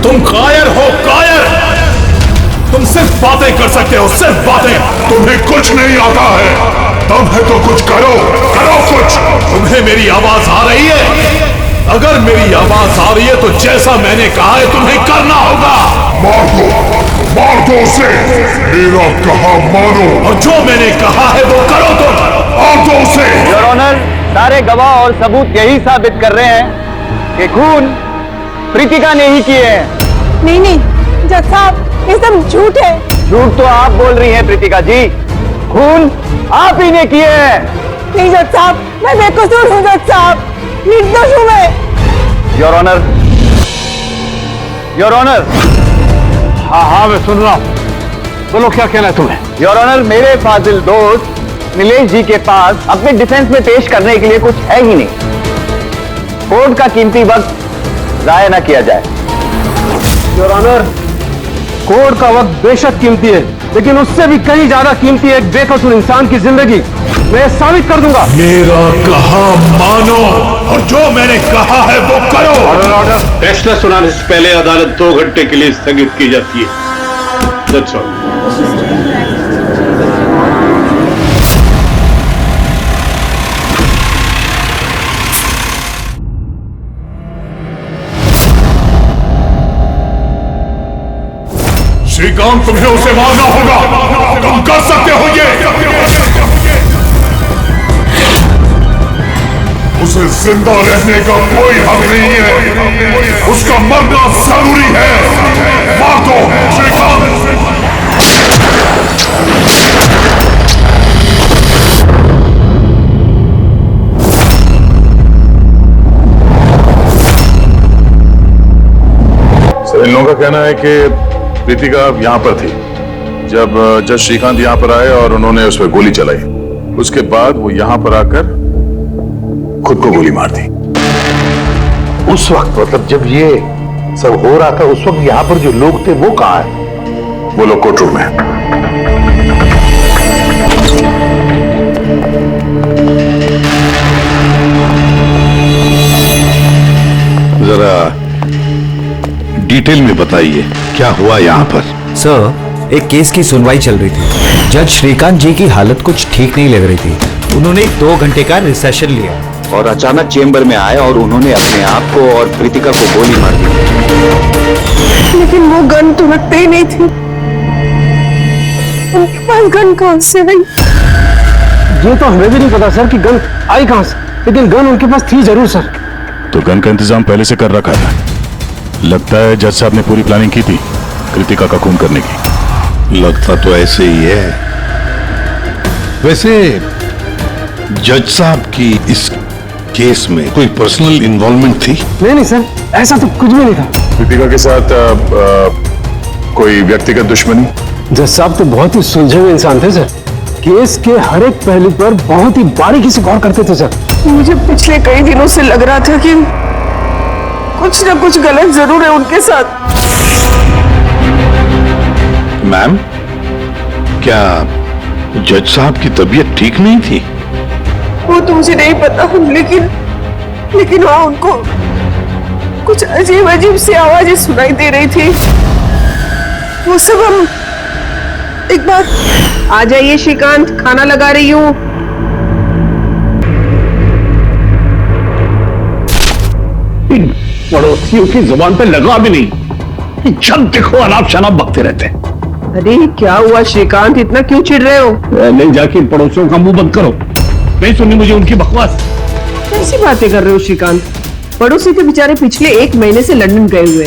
तुम कायर हो, कायर। तुम सिर्फ बातें कर सकते हो, सिर्फ बातें। तुम्हें कुछ नहीं आता है। तब है तो कुछ करो, करो कुछ। तुम्हें मेरी आवाज आ रही है? अगर मेरी आवाज आ रही है तो जैसा मैंने कहा है तुम्हें करना होगा। मार दो उसे। मेरा कहा मानो। और जो मैंने कहा है वो करो तुम। मार दो उसे। योर ऑनर, सारे गवाह और सबूत यही साबित कर रहे हैं कि खून प्रीतिका ने ही किए हैं। नहीं नहीं जज साहब, ये सब झूठ है। झूठ तो आप बोल रही हैं प्रीतिका जी, खून आप ही ने किए हैं। नहीं जज साहब, मैं बेकसूर हूँ जज साहब, निर्दोष हूँ मैं। Your honour, your honour. हाँ हाँ मैं सुन रहा हूँ, बोलो क्या कहना है तुम्हें। योर ऑनर, मेरे फाजिल दोस्त नीलेश जी के पास अपने डिफेंस में पेश करने के लिए कुछ है ही नहीं। कोर्ट का कीमती वक्त जाया ना किया जाए। योर ऑनर, कोर्ट का वक्त बेशक कीमती है, लेकिन उससे भी कहीं ज्यादा कीमती है एक बेकसूर इंसान की जिंदगी। मैं साबित कर दूंगा। मेरा कहा मानो और जो मैंने कहा है वो करो। Order order. फैसला सुनाने से पहले अदालत 2 घंटे के लिए स्थगित की जाती है। That's all. श्रीकांत, तुम्हें उसे मारना होगा। तुम कर सकते हो ये। उसे जिंदा रहने का कोई हक नहीं है। उसका मरना जरूरी है। मार दो श्रीकांत। सर, इन लोगों का कहना है कि प्रीतिका यहाँ पर थी जब जज श्रीकांत यहाँ पर आए और उन्होंने उस पर गोली चलाई। उसके बाद वो यहाँ पर आकर खुद को गोली मार दी। उस वक्त मतलब जब ये सब हो रहा था, उस वक्त यहाँ पर जो लोग थे वो कहाँ है? वो लोग कोर्ट रूम में। जरा डिटेल में बताइए क्या हुआ यहाँ पर। सर, एक केस की सुनवाई चल रही थी। जज श्रीकांत जी की हालत कुछ ठीक नहीं लग रही थी। उन्होंने 2 घंटे का रिसेशन लिया और अचानक चेंबर में आए और उन्होंने अपने आप को और प्रीतिका को गोली मार दी। लेकिन वो गन तो रखते ही नहीं थी। उनके पास गन कहाँ से आई? ये तो हमें भी नहीं पता सर कि गन आई कहाँ से, लेकिन गन उनके पास थी जरूर सर। तो गन का इंतजाम पहले से कर रखा था। लगता है जज साहब ने पूरी प्लानिंग की थी कृतिका का खून करने की। लगता तो ऐसे ही है। वैसे जज साहब की इस केस में कोई पर्सनल इन्वॉल्वमेंट थी? नहीं सर, ऐसा तो कुछ भी नहीं था। कृतिका के साथ कोई व्यक्तिगत दुश्मनी? जज साहब तो बहुत ही सुलझे हुए इंसान थे सर। केस के हर एक पहलू पर बहुत ही बारीकी से गौर करते थे सर। मुझे पिछले कई दिनों से लग रहा था कि कुछ ना कुछ गलत जरूर है उनके साथ। मैम, क्या जज साहब की तबीयत ठीक नहीं थी? वो तो मुझे नहीं पता, लेकिन हाँ, उनको कुछ अजीब अजीब सी आवाजें सुनाई दे रही थी। वो सब हम एक बार। आ जाइए श्रीकांत, खाना लगा रही हूँ। पड़ोसियों की जुबान पे लगा भी नहीं, जब देखो अनाप शनाप बकते रहते हैं। अरे क्या हुआ श्रीकांत, इतना क्यों चिढ़ रहे हो? नहीं, जाके पड़ोसियों का मुंह बंद करो, नहीं सुननी मुझे उनकी बकवास। कैसी बातें कर रहे हो श्रीकांत? पड़ोसी के बेचारे पिछले 1 महीने से लंदन गए हुए,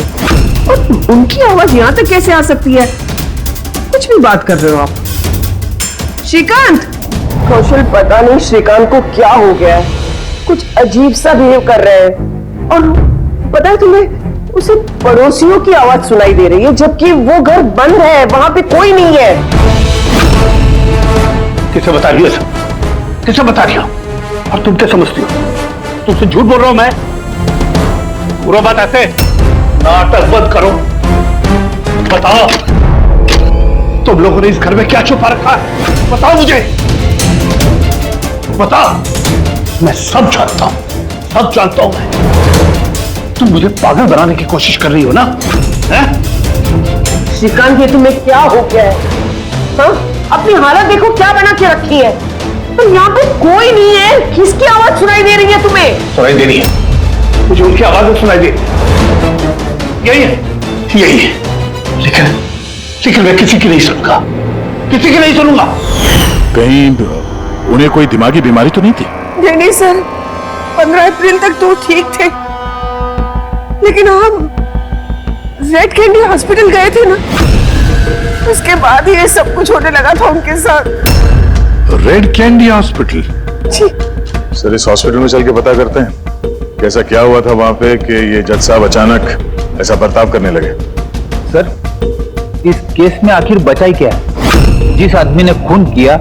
और उनकी आवाज यहाँ तक कैसे आ सकती है? कुछ भी बात कर रहे हो आप श्रीकांत। कौशल, पता नहीं श्रीकांत को क्या हो गया है, कुछ अजीब सा बिहेव कर रहे हैं। और पता है तुम्हें, उसे पड़ोसियों की आवाज सुनाई दे रही है, जबकि वो घर बंद है, वहां पे कोई नहीं है। किसे बता दिया सब? किसे बता दिया? और तुम क्या समझती हो? तुमसे झूठ बोल रहा हूं मैं? पूरा बात ऐसे, नाटक बंद करो। बताओ, तुम लोगों ने इस घर में क्या छुपा रखा है? बताओ मुझे, बताओ। मैं सब जानता हूं मैं। तुम मुझे पागल बनाने की कोशिश कर रही हो ना? श्रीकांत ये तुम्हें क्या हो गया है? हाँ? अपनी हालत देखो क्या बना के रखी है। तो यहाँ पे कोई नहीं है, किसकी आवाज सुनाई दे रही है तुम्हें? सुनाई दे रही है, मुझे उनकी आवाज सुनाई दे, यही है, यही है। लेकिन मैं किसी की नहीं सुनूंगा, किसी की नहीं सुनूंगा। कहीं उन्हें कोई दिमागी बीमारी तो नहीं थी? नहीं सर, 15 अप्रैल तक तो ठीक थे, लेकिन हम रेड कैंडी हॉस्पिटल गए थे ना, उसके बाद ये सब कुछ होने लगा था उनके साथ। Red candy hospital? जी सर, इस हॉस्पिटल में चल के पता करते हैं कैसा क्या हुआ था वहां पे कि ये जज साहब अचानक ऐसा बर्ताव करने लगे। सर, इस केस में आखिर बचा ही क्या है? जिस आदमी ने खून किया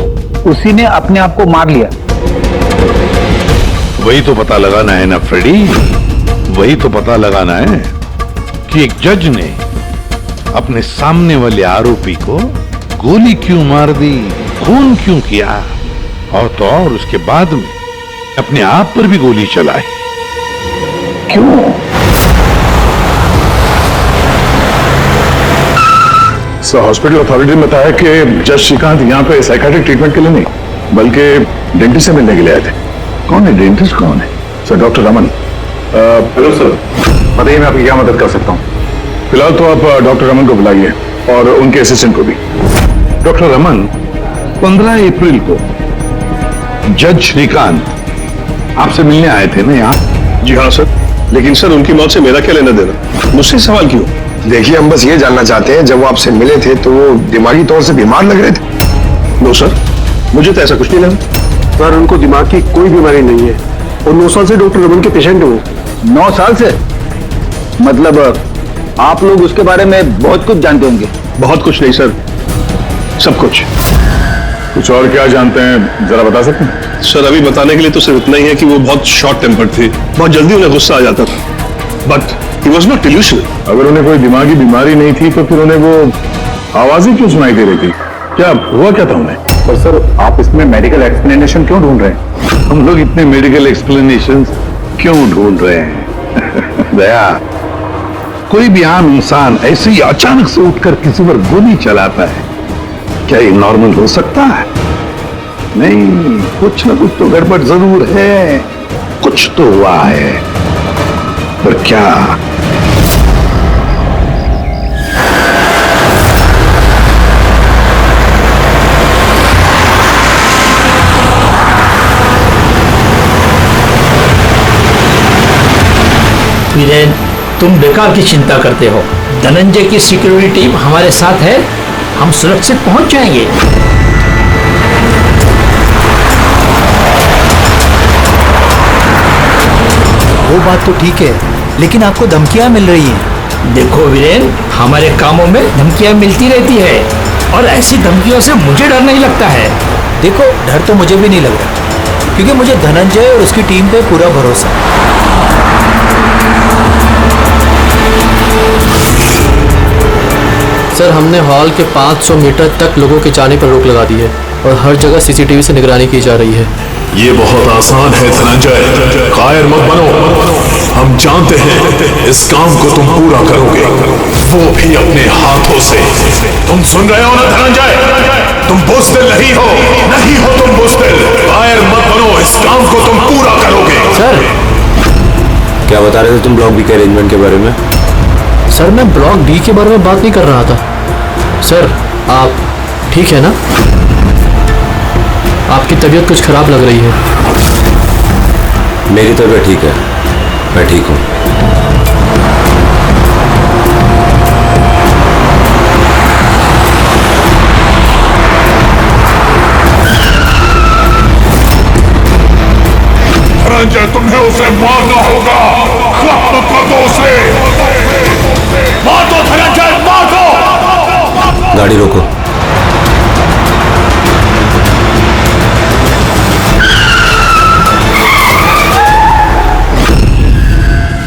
उसी ने अपने आप को मार लिया। वही तो पता लगाना है ना फ्रेडी, वही तो पता लगाना है कि एक जज ने अपने सामने वाले आरोपी को गोली क्यों मार दी, खून क्यों किया, और तो और उसके बाद में अपने आप पर भी गोली चलाई। क्यों? सर, हॉस्पिटल अथॉरिटी ने बताया कि जज श्रीकांत यहाँ पे साइकियाट्रिक ट्रीटमेंट के लिए नहीं बल्कि डेंटिस्ट से मिलने के लिए आए थे। कौन है डेंटिस्ट? कौन है? Sir, doctor Raman. Hello sir, बताइए मैं आपकी क्या मदद कर सकता हूँ? फिलहाल तो आप डॉक्टर रमन को बुलाइए और उनके असिस्टेंट को भी। डॉक्टर रमन, 15 अप्रैल को जज श्रीकांत आपसे मिलने आए थे ना यहाँ? जी हाँ सर, लेकिन सर उनकी मौत से मेरा क्या लेना देना? मुझसे सवाल क्यों? देखिए, हम बस ये जानना चाहते हैं, जब वो आपसे मिले थे तो वो दिमागी तौर से बीमार लग रहे थे? नो सर, मुझे तो ऐसा कुछ नहीं लगा। सर, उनको दिमाग की कोई बीमारी नहीं है और 9 साल से डॉक्टर रमन के पेशेंट हो। 9 साल से? मतलब आप लोग उसके बारे में बहुत कुछ जानते होंगे? बहुत कुछ नहीं सर, सब कुछ। कुछ और क्या जानते हैं जरा बता सकते हैं? सर, अभी बताने के लिए तो सिर्फ इतना ही है कि वो बहुत शॉर्ट टेम्पर्ड थे, बहुत जल्दी उन्हें गुस्सा आ जाता था, but he was not delusional. अगर उन्हें कोई दिमागी बीमारी नहीं थी तो फिर उन्हें वो आवाजें क्यों सुनाई दे रही थी? क्या हुआ क्या था उन्हें? पर सर, आप इसमें मेडिकल एक्सप्लेनेशन क्यों ढूंढ रहे हैं? हम लोग इतने मेडिकल एक्सप्लेनेशन क्यों ढूंढ रहे हैं? दया, कोई भी आम इंसान ऐसे ही अचानक से उठकर किसी पर गोली चलाता है, क्या ये नॉर्मल हो सकता है? नहीं, कुछ ना कुछ तो गड़बड़ जरूर है, कुछ तो हुआ है, पर क्या? वीरेन, तुम बेकार की चिंता करते हो। धनंजय की सिक्योरिटी टीम हमारे साथ है, हम सुरक्षित पहुंच जाएंगे। वो बात तो ठीक है, लेकिन आपको धमकियां मिल रही हैं। देखो वीरेन, हमारे कामों में धमकियां मिलती रहती है और ऐसी धमकियों से मुझे डर नहीं लगता है। देखो, डर तो मुझे भी नहीं लग रहा, क्योंकि मुझे धनंजय और उसकी टीम पे पूरा भरोसा है। सर, हमने हॉल के 500 मीटर तक लोगों के जाने पर रोक लगा दी है और हर जगह सीसीटीवी से निगरानी की जा रही है। ये बहुत आसान है धनंजय, कायर मत बनो। हम जानते हैं इस काम को तुम पूरा करोगे, वो भी अपने हाथों से। तुम सुन रहे हो ना धनंजय? तुम बुज़दिल नहीं हो तुम बुज़दिल। कायर मत बनो, इस काम को तुम पूरा करोगे। सर, क्या बता रहे थे तुम ब्लॉक बी के अरेंजमेंट के बारे में? सर, मैं ब्लॉक बी के बारे में बात नहीं कर रहा था। सर, आप ठीक है ना? आपकी तबीयत कुछ खराब लग रही है। मेरी तबीयत ठीक है, मैं ठीक हूँ। धनंजय, तुम्हें उसे मारना होगा। खत्म कर दो उसे। मार दो धनंजय, मार दो। गाड़ी रोको।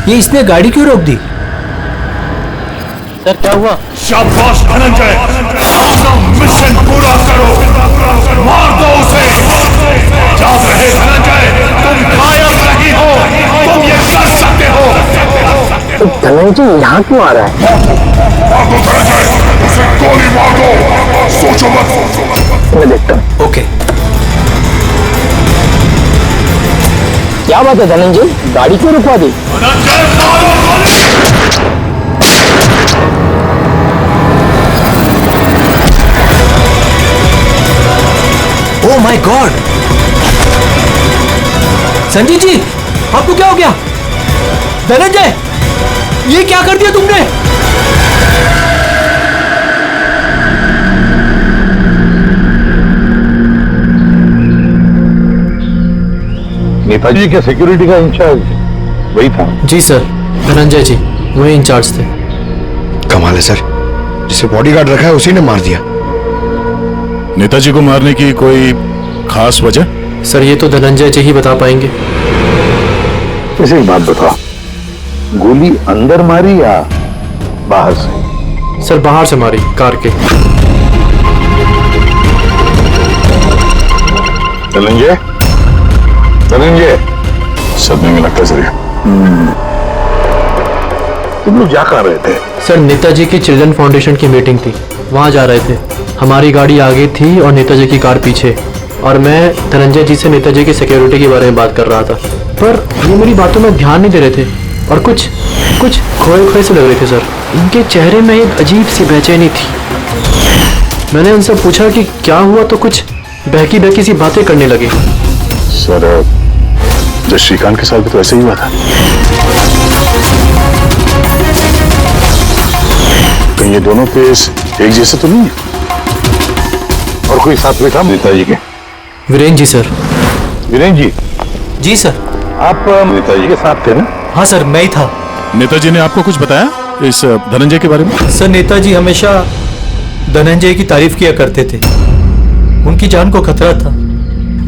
ये इसने गाड़ी क्यों रोक दी? सर, क्या हुआ? शाबाश धनंजय, अपना मिशन पूरा करो। मार दो उसे। याद रहे धनंजय, तुम कायर नहीं हो, तुम ये कर सकते हो। धनंजय यहाँ क्यों आ रहा है? मार दो धनंजय, उसे गोली मार दो, सोचो मत। मैं देखता हूँ। ओके। क्या बात है धनंजय, गाड़ी क्यों रुकवा दी? Oh my god! Sanjay ji, आपको क्या हो गया? धनंजय, ये क्या कर दिया तुमने? नेताजी के सिक्योरिटी का इंचार्ज वही था? जी सर, धनंजय जी वही इंचार्ज थे। कमाल है सर, जिसे बॉडीगार्ड रखा है उसी ने मार दिया। नेताजी को मारने की कोई खास वजह? सर ये तो धनंजय जी ही बता पाएंगे। वैसे एक बात बताओ, गोली अंदर मारी या बाहर से? सर बाहर से मारी, कार के। धनंजय, धनंजय, सदमे में लगता सर। तुम लोग जा कहाँ रहे थे? सर नेताजी की चिल्ड्रन फाउंडेशन की मीटिंग थी, वहां जा रहे थे। हमारी गाड़ी आगे थी और नेताजी की कार पीछे, और मैं धनंजय जी से नेताजी की सिक्योरिटी के बारे में बात कर रहा था, पर ये मेरी बातों में ध्यान नहीं दे रहे थे और कुछ खोए खोए से लग रहे थे सर। इनके चेहरे में एक अजीब सी बेचैनी थी। मैंने उनसे पूछा कि क्या हुआ, तो कुछ बहकी बहकी सी बातें करने लगे। सर जब श्रीकांत के साथ भी तो ऐसे ही हुआ था। कहीं ये दोनों केस एक जैसे तो नहीं है? और कोई साथ में था नेताजी के? वीरेंद्र जी सर। वीरेंद्र जी? जी सर। आप नेताजी के साथ थे ना? हाँ सर, मैं ही था। नेताजी ने आपको कुछ बताया इस धनंजय के बारे में? सर नेताजी हमेशा धनंजय की तारीफ किया करते थे, उनकी जान को खतरा था।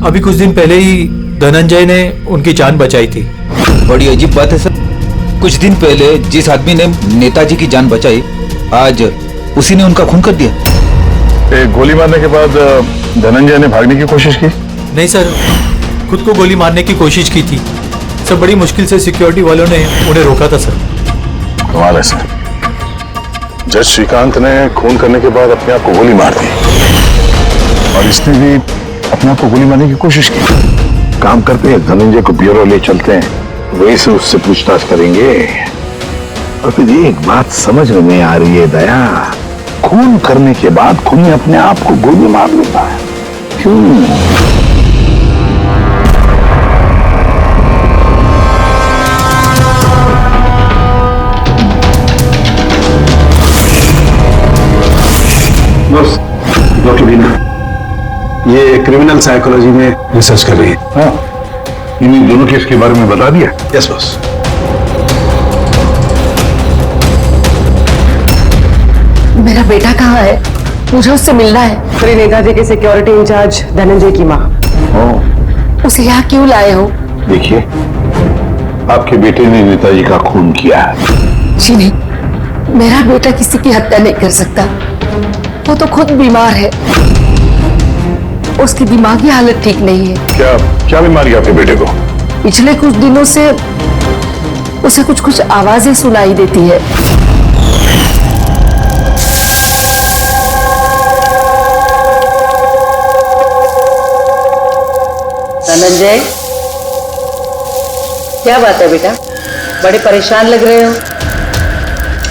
अभी कुछ दिन पहले ही धनंजय ने उनकी जान बचाई थी। बड़ी अजीब बात है सर, कुछ दिन पहले जिस आदमी ने नेताजी की जान बचाई, आज उसी ने उनका खून कर दिया। गोली मारने के बाद धनंजय ने भागने की कोशिश की? नहीं सर, खुद को गोली मारने की कोशिश की थी सर। बड़ी मुश्किल से सिक्योरिटी वालों ने उन्हें रोका था सर। कमाल है सर, जज श्रीकांत ने खून करने के बाद अपने आप को गोली मार दी और इसने भी अपने आप को गोली मारने की कोशिश की। काम करते हैं, धनंजय को ब्यूरो ले चलते हैं, वहीं से उससे पूछताछ करेंगे। और फिर एक बात समझ में नहीं आ रही है दया, खून करने के बाद खूनी अपने आप को गोली मार लेता है, क्यों? बस डॉक्टर बीना, ये क्रिमिनल साइकोलॉजी में रिसर्च कर रही है। हाँ, इन्हीं दोनों केस के बारे में बता दिया? Yes boss. मेरा बेटा कहाँ है? मुझे उससे मिलना है। श्री नेताजी के सिक्योरिटी इंचार्ज धनंजय की माँ। उसे यहाँ क्यों लाए हो? देखिए, आपके बेटे ने नेताजी का खून किया है। जी नहीं, मेरा बेटा किसी की हत्या नहीं कर सकता। वो तो खुद बीमार है, उसकी दिमागी हालत ठीक नहीं है। क्या बीमारी है आपके बेटे को? पिछले कुछ दिनों से उसे कुछ आवाजें सुनाई देती है। धनंजय, क्या बात है बेटा, बड़े परेशान लग रहे हो?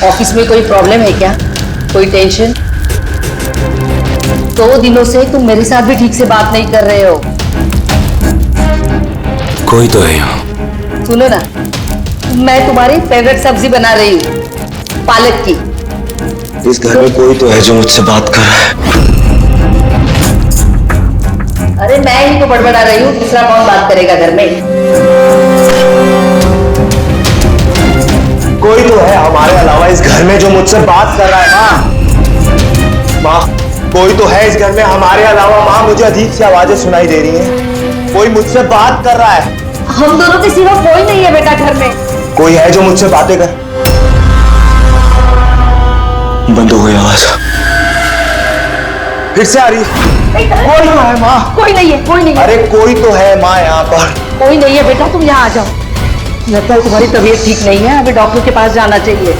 ऑफिस में कोई प्रॉब्लम है क्या? कोई टेंशन? 2 दिनों से तुम मेरे साथ भी ठीक से बात नहीं कर रहे हो। कोई तो है यहाँ। सुनो ना, मैं तुम्हारी फेवरेट सब्जी बना रही हूँ, पालक की। इस घर में कोई तो है जो मुझसे बात कर रहा है। अरे मैं ही तो बड़बड़ा रही हूँ, दूसरा कौन बात करेगा घर में? कोई तो है हमारे अलावा इस घर में जो मुझसे बात कर रहा है। माँ, कोई तो है इस घर में हमारे अलावा। माँ, मुझे अजीब सी आवाजें सुनाई दे रही हैं, कोई मुझसे बात कर रहा है। हम दोनों के सिवा कोई नहीं है बेटा घर में। कोई है जो मुझसे बातें कर। बंद हो गई आवाज, फिर से आ रही है। कोई तो है माँ। कोई नहीं है, कोई नहीं है। अरे कोई तो है माँ यहाँ पर। कोई नहीं है बेटा, तुम यहाँ आ जाओ। लगता है तुम्हारी तबीयत ठीक नहीं है, अभी डॉक्टर के पास जाना चाहिए।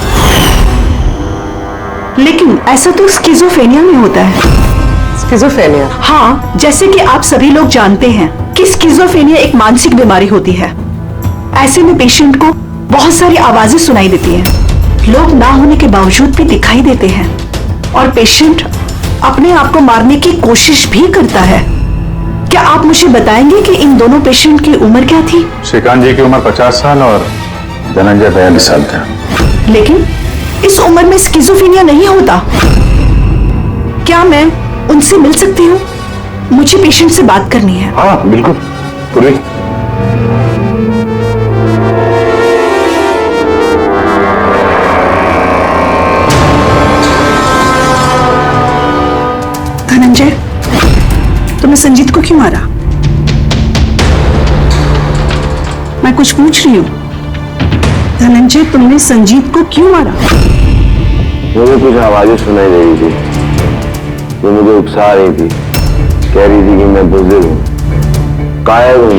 लेकिन ऐसा तो स्किज़ोफ्रेनिया में होता है। स्किज़ोफ्रेनिया? हाँ, जैसे कि आप सभी लोग जानते हैं कि स्किज़ोफ्रेनिया एक मानसिक बीमारी होती है। ऐसे में पेशेंट को बहुत सारी आवाजें सुनाई देती हैं, लोग ना होने के बावजूद भी दिखाई देते हैं और पेशेंट अपने आप को मारने की कोशिश भी करता है। क्या आप मुझे बताएंगे कि इन दोनों पेशेंट की उम्र क्या थी? श्रीकांत जी की उम्र 50 साल और धनंजय 42 साल का। लेकिन इस उम्र में स्किज़ोफ्रेनिया नहीं होता। क्या मैं उनसे मिल सकती हूँ? मुझे पेशेंट से बात करनी है। हाँ बिल्कुल, पूरी। धनंजय, तुमने संजीत को क्यों मारा? मैं कुछ पूछ रही हूँ। धनंजय, तुमने संजीत को क्यों मारा? मुझे कुछ आवाजें सुनाई दे रही थी, वो मुझे उकसा रही थी। कह रही थी कि मैं बुजुर्ग हूँ, कायर हूँ,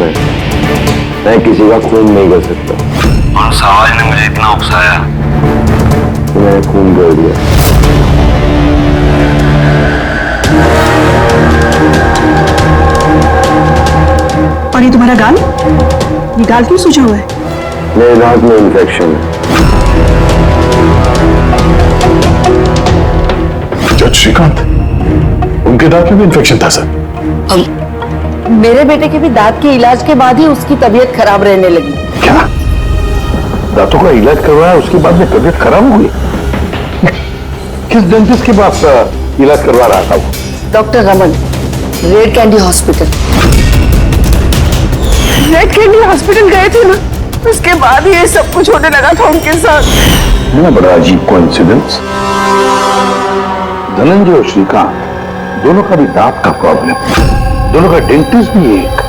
मैं किसी का खून नहीं कर सकता। और उस आवाज ने मुझे इतना उकसाया कि मैंने खून कर दिया। और ये तुम्हारा गाल? ये गाल क्यों सूजा हुआ है? मेरे दांत में इन्फेक्शन है। जज श्रीकांत, उनके दांत में भी इन्फेक्शन था सर। मेरे बेटे के भी दांत के इलाज के बाद ही उसकी तबीयत खराब रहने लगी। क्या? दांतों का इलाज करवाया, उसके बाद में तबीयत खराब हो गई? किस डेंटिस्ट के पास इलाज करवा रहा था वो? Doctor Raman, red candy hospital. Red candy hospital गए थे ना, उसके बाद ये सब कुछ होने लगा था उनके साथ। है ना बड़ा अजीब कोइंसिडेंस। धनंजय और श्रीकांत दोनों का भी दांत का प्रॉब्लम, दोनों का डेंटिस्ट भी एक,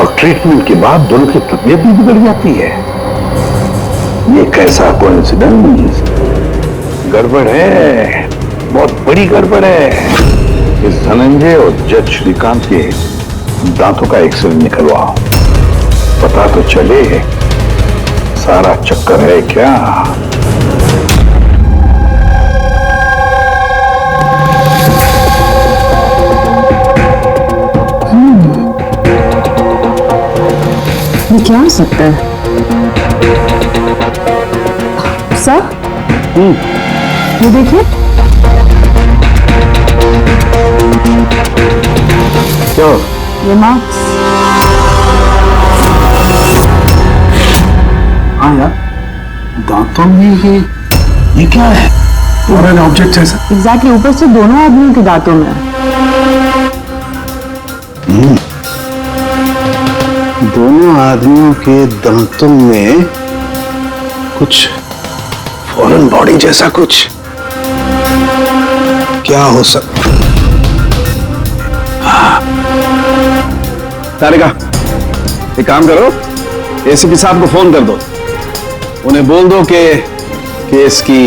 और ट्रीटमेंट के बाद दोनों की तबीयत भी बिगड़ जाती है। ये कैसा कोइंसिडेंस? गड़बड़ है, बहुत बड़ी गड़बड़ है। इस धनंजय और जज श्रीकांत के दांतों का एक्सरे निकलवाओ, पता तो चले सारा चक्कर है क्या। ये क्या हो सकता है? सर, ये देखिए। क्या? ये मार्क्स। हाँ यार, दांतों में ये क्या है? फॉरेन ऑब्जेक्ट है सर। एग्जैक्टली, ऊपर से दोनों आदमियों के दांतों में। दोनों आदमियों के दांतों में कुछ फॉरेन बॉडी जैसा कुछ क्या हो सकता? तारिका, एक काम करो, एसीपी साहब को फोन कर दो, उन्हें बोल दो कि केस की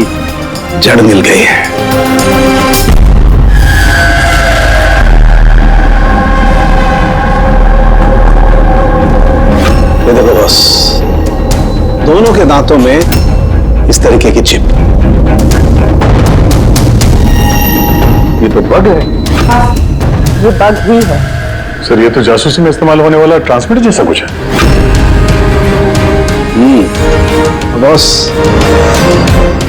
जड़ मिल गई है। ये देखो बॉस, दोनों के दांतों में इस तरीके की चिप। ये तो बग है। ये बग ही है सर। ये तो जासूसी में इस्तेमाल होने वाला ट्रांसमीटर जैसा कुछ है। बॉस,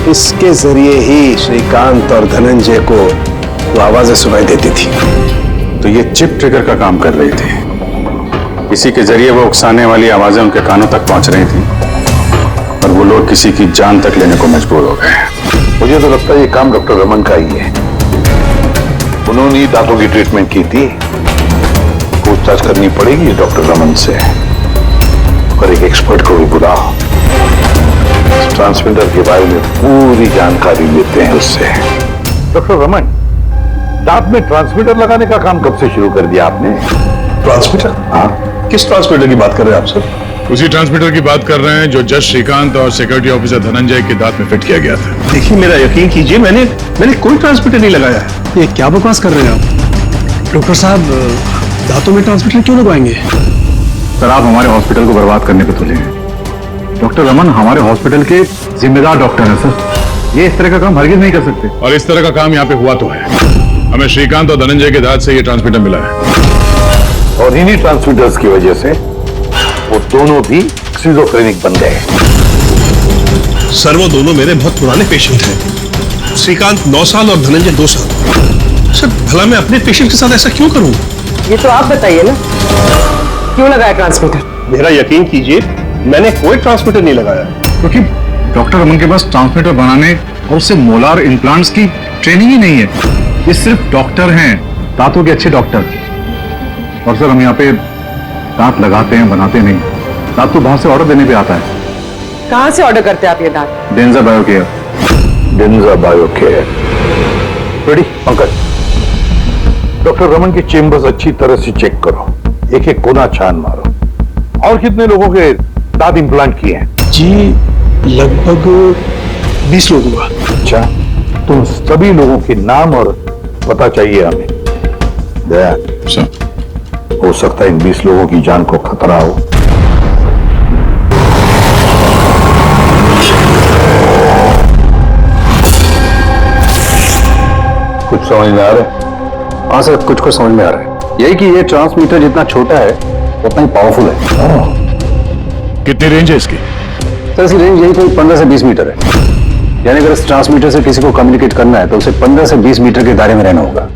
इसके जरिए ही श्रीकांत और धनंजय को वो आवाजें सुनाई देती थी। तो ये चिप ट्रिगर का काम कर रही थी, इसी के जरिए वो उकसाने वाली आवाजें उनके कानों तक पहुंच रही थी और वो लोग किसी की जान तक लेने को मजबूर हो गए। मुझे तो लगता है ये काम डॉक्टर रमन का ही है। उन्होंने ही दांतों की ट्रीटमेंट की थी। पूछताछ करनी पड़ेगी डॉक्टर रमन से, और एक एक्सपर्ट को भी बुलाओ, ट्रांसमीटर के बारे में पूरी जानकारी लेते हैं उससे। डॉक्टर रमन, दांत में ट्रांसमीटर लगाने का काम कब से शुरू कर दिया आपने? ट्रांसमीटर? हाँ, किस ट्रांसमीटर की बात कर रहे हैं आप सर? उसी ट्रांसमीटर की बात कर रहे हैं जो जज श्रीकांत और सिक्योरिटी ऑफिसर धनंजय के दांत में फिट किया गया था। देखिए, मेरा यकीन कीजिए, मैंने कोई ट्रांसमीटर नहीं लगाया है। ये क्या बकवास कर रहे हैं आप? डॉक्टर साहब, दांतों में ट्रांसमीटर क्यों लगवाएंगे? सर, आप हमारे हॉस्पिटल को बर्बाद करने पे तुले हैं। डॉक्टर रमन हमारे हॉस्पिटल के जिम्मेदार डॉक्टर हैं सर। ये इस तरह का काम हरगिज नहीं कर सकते। और इस तरह का काम यहाँ पे हुआ तो है। हमें श्रीकांत और धनंजय के दांत से ये ट्रांसमीटर मिला है और इन्हीं ट्रांसमीटर्स की वजह से वो दोनों भी स्किज़ोफ्रेनिक बन गए। सर वो दोनों मेरे बहुत पुराने पेशेंट हैं। श्रीकांत 9 साल और धनंजय 2 साल। सर भला मैं अपने पेशेंट के साथ ऐसा क्यों करूं? ये तो आप बताइए ना, क्यों लगाया ट्रांसमीटर? मेरा यकीन कीजिए, मैंने कोई ट्रांसमीटर नहीं लगाया। क्योंकि डॉक्टर रमन के पास ट्रांसमीटर बनाने और उससे मोलार इम्प्लांट्स की ट्रेनिंग ही नहीं है। ये सिर्फ डॉक्टर हैं, दांतों के अच्छे डॉक्टर। और सर हम यहाँ पे दांत लगाते हैं, बनाते नहीं। दांत तो बाहर से ऑर्डर देने पे आता है। कहाँ से ऑर्डर करते हैं आप ये दांत? डेंजा बायोकेयर। डेंजा बायोकेयर। रेडी पंकज, डॉक्टर रमन की चेम्बर्स अच्छी तरह से चेक करो, एक एक कोना छान मारो। और कितने लोगों के दांत इम्प्लांट किए हैं? जी लगभग 20 लोग हुआ। अच्छा, तुम सभी लोगों के नाम और पता चाहिए हमें। दया सर, हो सकता है इन 20 लोगों की जान को खतरा हो। कुछ समझ में आ रहा है? हाँ सर, कुछ समझ में आ रहा है। यही कि ये ट्रांसमीटर जितना छोटा है उतना ही पावरफुल है। कितनी रेंज है इसकी? सर इसकी रेंज यही कोई 15 से 20 मीटर है। यानी अगर इस ट्रांसमीटर से किसी को कम्युनिकेट करना है तो उसे 15 से 20 मीटर के दायरे में रहना होगा।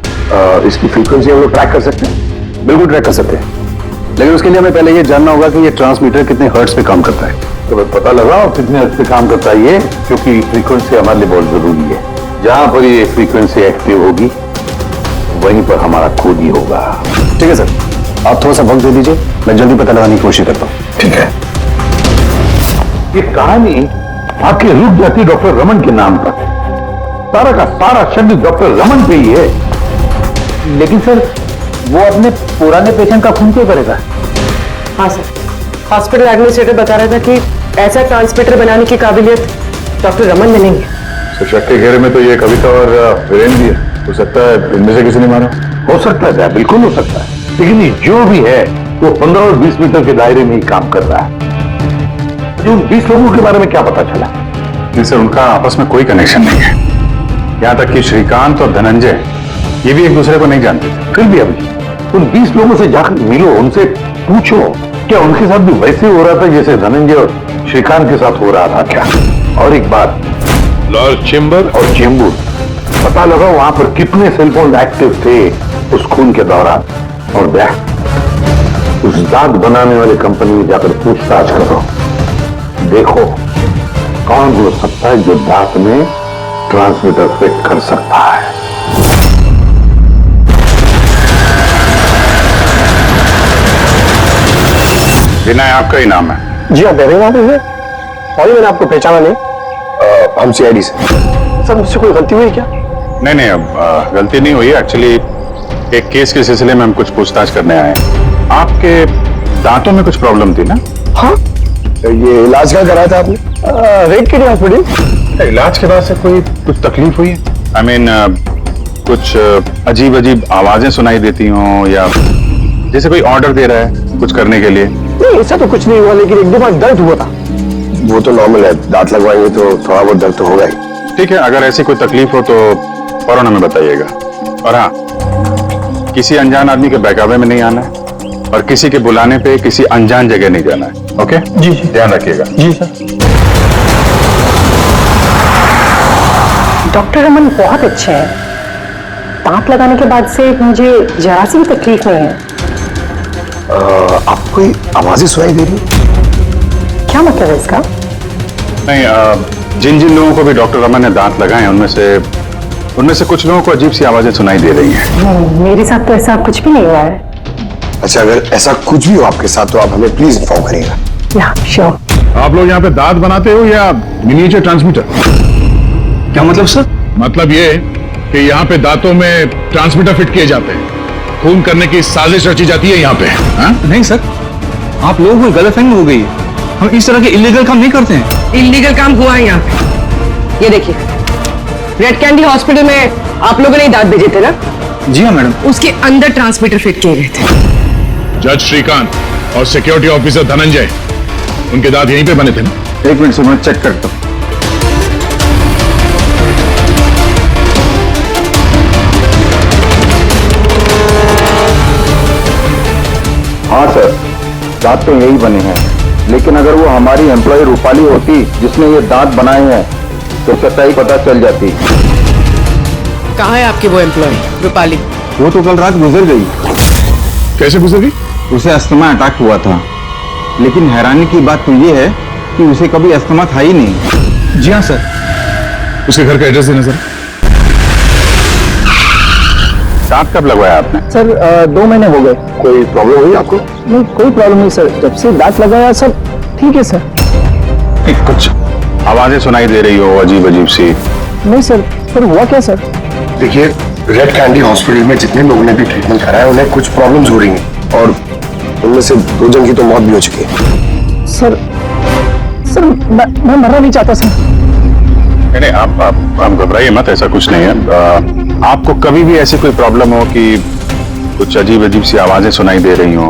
इसकी फ्रीक्वेंसी हम लोग ट्रैक कर सकते हैं? बिल्कुल ट्रैक कर सकते हैं, लेकिन उसके लिए हमें पहले ये जानना होगा कि ये ट्रांसमीटर कितने हर्ट्ज पे काम करता है। तो बस पता लगाओ कितने हर्ट्ज पे काम करता है ये, क्योंकि फ्रीक्वेंसी हमारे लिए बहुत जरूरी है। जहां पर ये फ्रीक्वेंसी एक्टिव होगी वहीं पर हमारा खोज ही होगा। ठीक है सर, आप थोड़ा सा वक्त दे दीजिए, मैं जल्दी पता लगाने की कोशिश करता हूँ। ठीक है। ये कहानी आके रुक जाती डॉक्टर रमन के नाम पर। सारा का सारा शब्द डॉक्टर रमन पे ही है। लेकिन सर वो अपने पुराने पेशेंट का खून क्यों करेगा? हाँ सर, हॉस्पिटल एडमिनिस्ट्रेटर बता रहा था कि ऐसा ट्रांसमीटर बनाने की काबिलियत डॉक्टर रमन में नहीं है। तो शक के घेरे में तो ये कविता और वीरेंद्र भी है। हो सकता है इनमें से किसी ने मारा। हो सकता है, बिल्कुल हो सकता है, लेकिन ये जो भी है वो 15 और 20 मीटर के दायरे में ही काम कर रहा है। जो 20 लोगों के बारे में क्या पता चला? जिससे उनका आपस में कोई कनेक्शन नहीं है। यहाँ तक कि श्रीकांत और धनंजय ये भी एक दूसरे को नहीं जानते थे। फिर भी अभी उन 20 लोगों से जाकर मिलो, उनसे पूछो क्या उनके साथ भी वैसे हो रहा था जैसे धनंजय और श्रीकांत के साथ हो रहा था क्या? और एक बात, लॉर्ड चेंबर और चेंबूर पता लगाओ वहां पर कितने सेलफोन एक्टिव थे उस खून के दौरान। और उस दांत बनाने वाली कंपनी में जाकर पूछताछ करो, देखो कौन हो सकता है जो दांत में ट्रांसमीटर फिट कर सकता है। विनय आपका ही नाम है? जी हाँ, मेरे नाम है। सॉरी मैंने आपको पहचाना नहीं। हम सीआईडी से। सर मुझसे कोई गलती हुई क्या? नहीं, अब गलती नहीं हुई। एक्चुअली एक केस के सिलसिले में हम कुछ पूछताछ करने आए हैं। आपके दांतों में कुछ प्रॉब्लम थी ना? हाँ। ये इलाज क्या कराया था आपने? रेड के हॉस्पिटल। इलाज के बाद से कुछ तकलीफ हुई है? आई मीन कुछ अजीब अजीब आवाजें सुनाई देती हों या जैसे कोई ऑर्डर दे रहा है कुछ करने के लिए? नहीं ऐसा तो कुछ नहीं हुआ, लेकिन एक दो बार दर्द हुआ था। वो तो नॉर्मल है, दांत लगवाएंगे तो थोड़ा बहुत दर्द तो होगा ही। ठीक है, अगर ऐसी कोई तकलीफ हो तो फौरन हमें बताइएगा। और हाँ, किसी अनजान आदमी के बहकावे में नहीं आना है और किसी के बुलाने पे किसी अनजान जगह नहीं जाना है। ओके जी, ध्यान रखिएगा। जी सर। डॉक्टर रमन बहुत अच्छे हैं। दांत लगाने के बाद से मुझे जरा सी भी तकलीफ नहीं है। आपको कोई आवाजें सुनाई दे रही? क्या मतलब है इसका? नहीं, जिन जिन लोगों को भी डॉक्टर रमन ने दांत लगाए उनमें से कुछ लोगों को अजीब सी आवाजें सुनाई दे रही हैं। मेरे साथ तो ऐसा कुछ भी नहीं हुआ है। अच्छा, अगर ऐसा कुछ भी हो आपके साथ तो आप हमें प्लीज इन्फॉर्म करिएगा। या श्योर। आप लोग यहाँ पे दांत बनाते हो या मिनिएचर ट्रांसमीटर? क्या मतलब सर? मतलब ये कि यहाँ पे दांतों में ट्रांसमीटर फिट किए जाते हैं। खून करने की साजिश रची जाती है यहाँ पे। हाँ? नहीं सर, आप लोगों को गलतफहमी हो गई है। हम इस तरह के इलीगल काम नहीं करते हैं। इलीगल काम हुआ है यहाँ पे। ये देखिए, रेड कैंडी हॉस्पिटल में आप लोगों ने दांत भेजे थे ना? जी हाँ मैडम। उसके अंदर ट्रांसमीटर फिट किए गए थे। जज श्रीकांत और सिक्योरिटी ऑफिसर धनंजय, उनके दांत यहीं पे बने थे ना? एक मिनट से मैं चेक करता हूँ। हाँ सर, दांत तो यही बने हैं, लेकिन अगर वो हमारी एम्प्लॉय रूपाली होती जिसने ये दांत बनाए हैं तो सच्चाई पता चल जाती। कहाँ है आपकी वो एम्प्लॉय रूपाली? वो तो कल रात गुजर गई। कैसे गुजर गई? उसे अस्थमा अटैक हुआ था, लेकिन हैरानी की बात तो ये है कि उसे कभी अस्थमा था ही नहीं। जी हाँ सर। उसके घर का एड्रेस देना सर। दांत कब लगवाया आपने? सर 2 महीने हो गए। कोई प्रॉब्लम हुई आपको? नहीं, कोई प्रॉब्लम नहीं सर, जब से दांत लगाया सब ठीक है सर। कुछ आवाजें सुनाई दे रही हो अजीब अजीब सी? नहीं सर, पर हुआ क्या सर? देखिए, रेड कैंडी हॉस्पिटल में जितने लोगों ने भी ट्रीटमेंट कराया उन्हें कुछ प्रॉब्लम्स हो रही हैं और उनमें से 2 जन की तो मौत भी हो चुकी है। सर मैं मरना नहीं चाहता सर। नहीं, आप घबराइए मत, ऐसा कुछ नहीं है। आपको कभी भी ऐसी कोई प्रॉब्लम हो कि कुछ अजीब अजीब सी आवाजें सुनाई दे रही हो,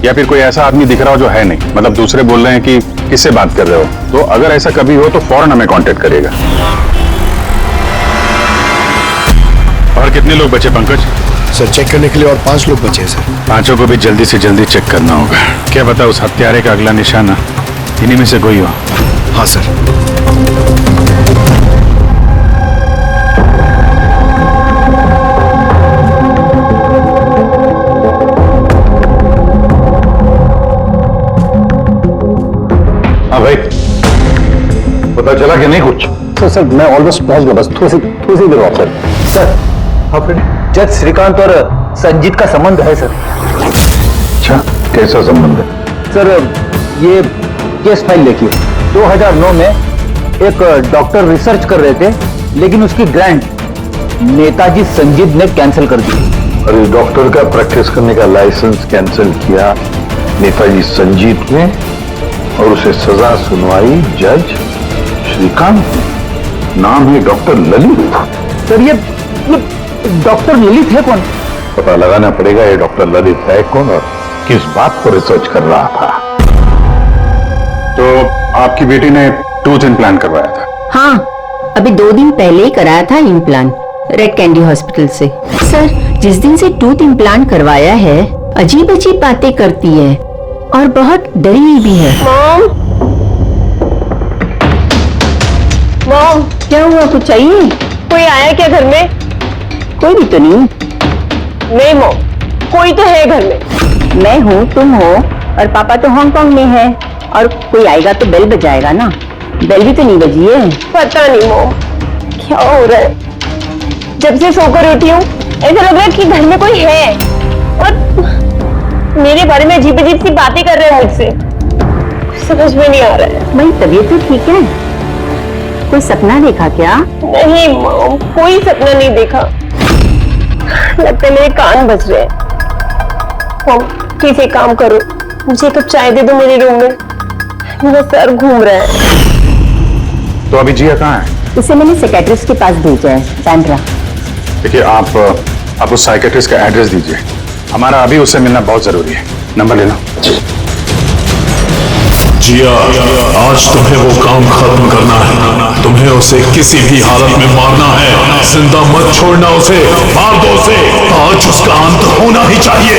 या फिर कोई ऐसा आदमी दिख रहा हो जो है नहीं, मतलब दूसरे बोल रहे हैं कि किससे बात कर रहे हो, तो अगर ऐसा कभी हो तो फौरन हमें कांटेक्ट करिएगा। और कितने लोग बचे पंकज? सर, चेक करने के लिए और 5 लोग बचे हैं सर। 5 को भी जल्दी से जल्दी चेक करना होगा। क्या पता उस हत्यारे का अगला निशाना इन्हीं में से कोई हो। हाँ सर। हाँ भाई, पता चला कि नहीं कुछ? सर मैं ऑलमोस्ट पहुंच गया, बस थोड़ी सी देर और सर। हाँ फ्रेंड, जज श्रीकांत और संजीत का संबंध है सर। अच्छा, कैसा संबंध है? सर ये केस फाइल देखिए। 2009 में एक डॉक्टर रिसर्च कर रहे थे, लेकिन उसकी ग्रांट नेताजी संजीत ने कैंसिल कर दी। और इस डॉक्टर का प्रैक्टिस करने का लाइसेंस कैंसिल किया नेताजी संजीत ने, और उसे सजा सुनवाई जज श्रीकांत। नाम है डॉक्टर ललित। सर ये डॉक्टर ललित है कौन? पता लगाना पड़ेगा ये डॉक्टर ललित है कौन और किस बात पर रिसर्च कर रहा था। तो आपकी बेटी ने टूथ इम्प्लांट करवाया था? हाँ, अभी 2 दिन पहले ही कराया था इम्प्लांट रेड कैंडी हॉस्पिटल से। सर, जिस दिन से टूथ इम्प्लांट करवाया है अजीब अजीब बातें करती है और बहुत डरी हुई भी है। मॉम, क्या हुआ, कुछ चाहिए? कोई आया क्या घर में? कोई भी तो नहीं। नहीं मॉम, कोई तो है घर में। मैं हूँ, तुम हो, और पापा तो हांगकांग में है, और कोई आएगा तो बेल बजाएगा ना। बेल भी तो नहीं बजी है। पता नहीं मॉम क्या हो रहा है, जब से सोकर उठी हूँ ऐसा लग रहा है कि घर में कोई है और मेरे बारे में अजीब अजीब सी बातें कर रहे हैं मुझसे। समझ में नहीं आ रहा है। मेरी तबीयत तो ठीक है। कोई सपना देखा क्या? नहीं मॉम, कोई सपना नहीं देखा। लगता है मेरे कान बज रहे हैं। मॉम प्लीज एक काम करो, मुझे एक कप चाय दे दो मेरे रूम में, मेरा सर घूम रहा है। तो अभी जिया कहाँ है? उसे मैंने साइकियाट्रिस्ट के पास भेजा है, बैंड्रा। देखिए, आप उस साइकियाट्रिस्ट का एड्रेस दीजिए, हमारा अभी उससे मिलना बहुत जरूरी है। नंबर ले लो। जिया, आज तुम्हें वो काम खत्म करना है। तुम्हें उसे किसी भी हालत में मारना है। जिंदा मत छोड़ना उसे, मार दो उसे। आज उसका अंत होना ही चाहिए।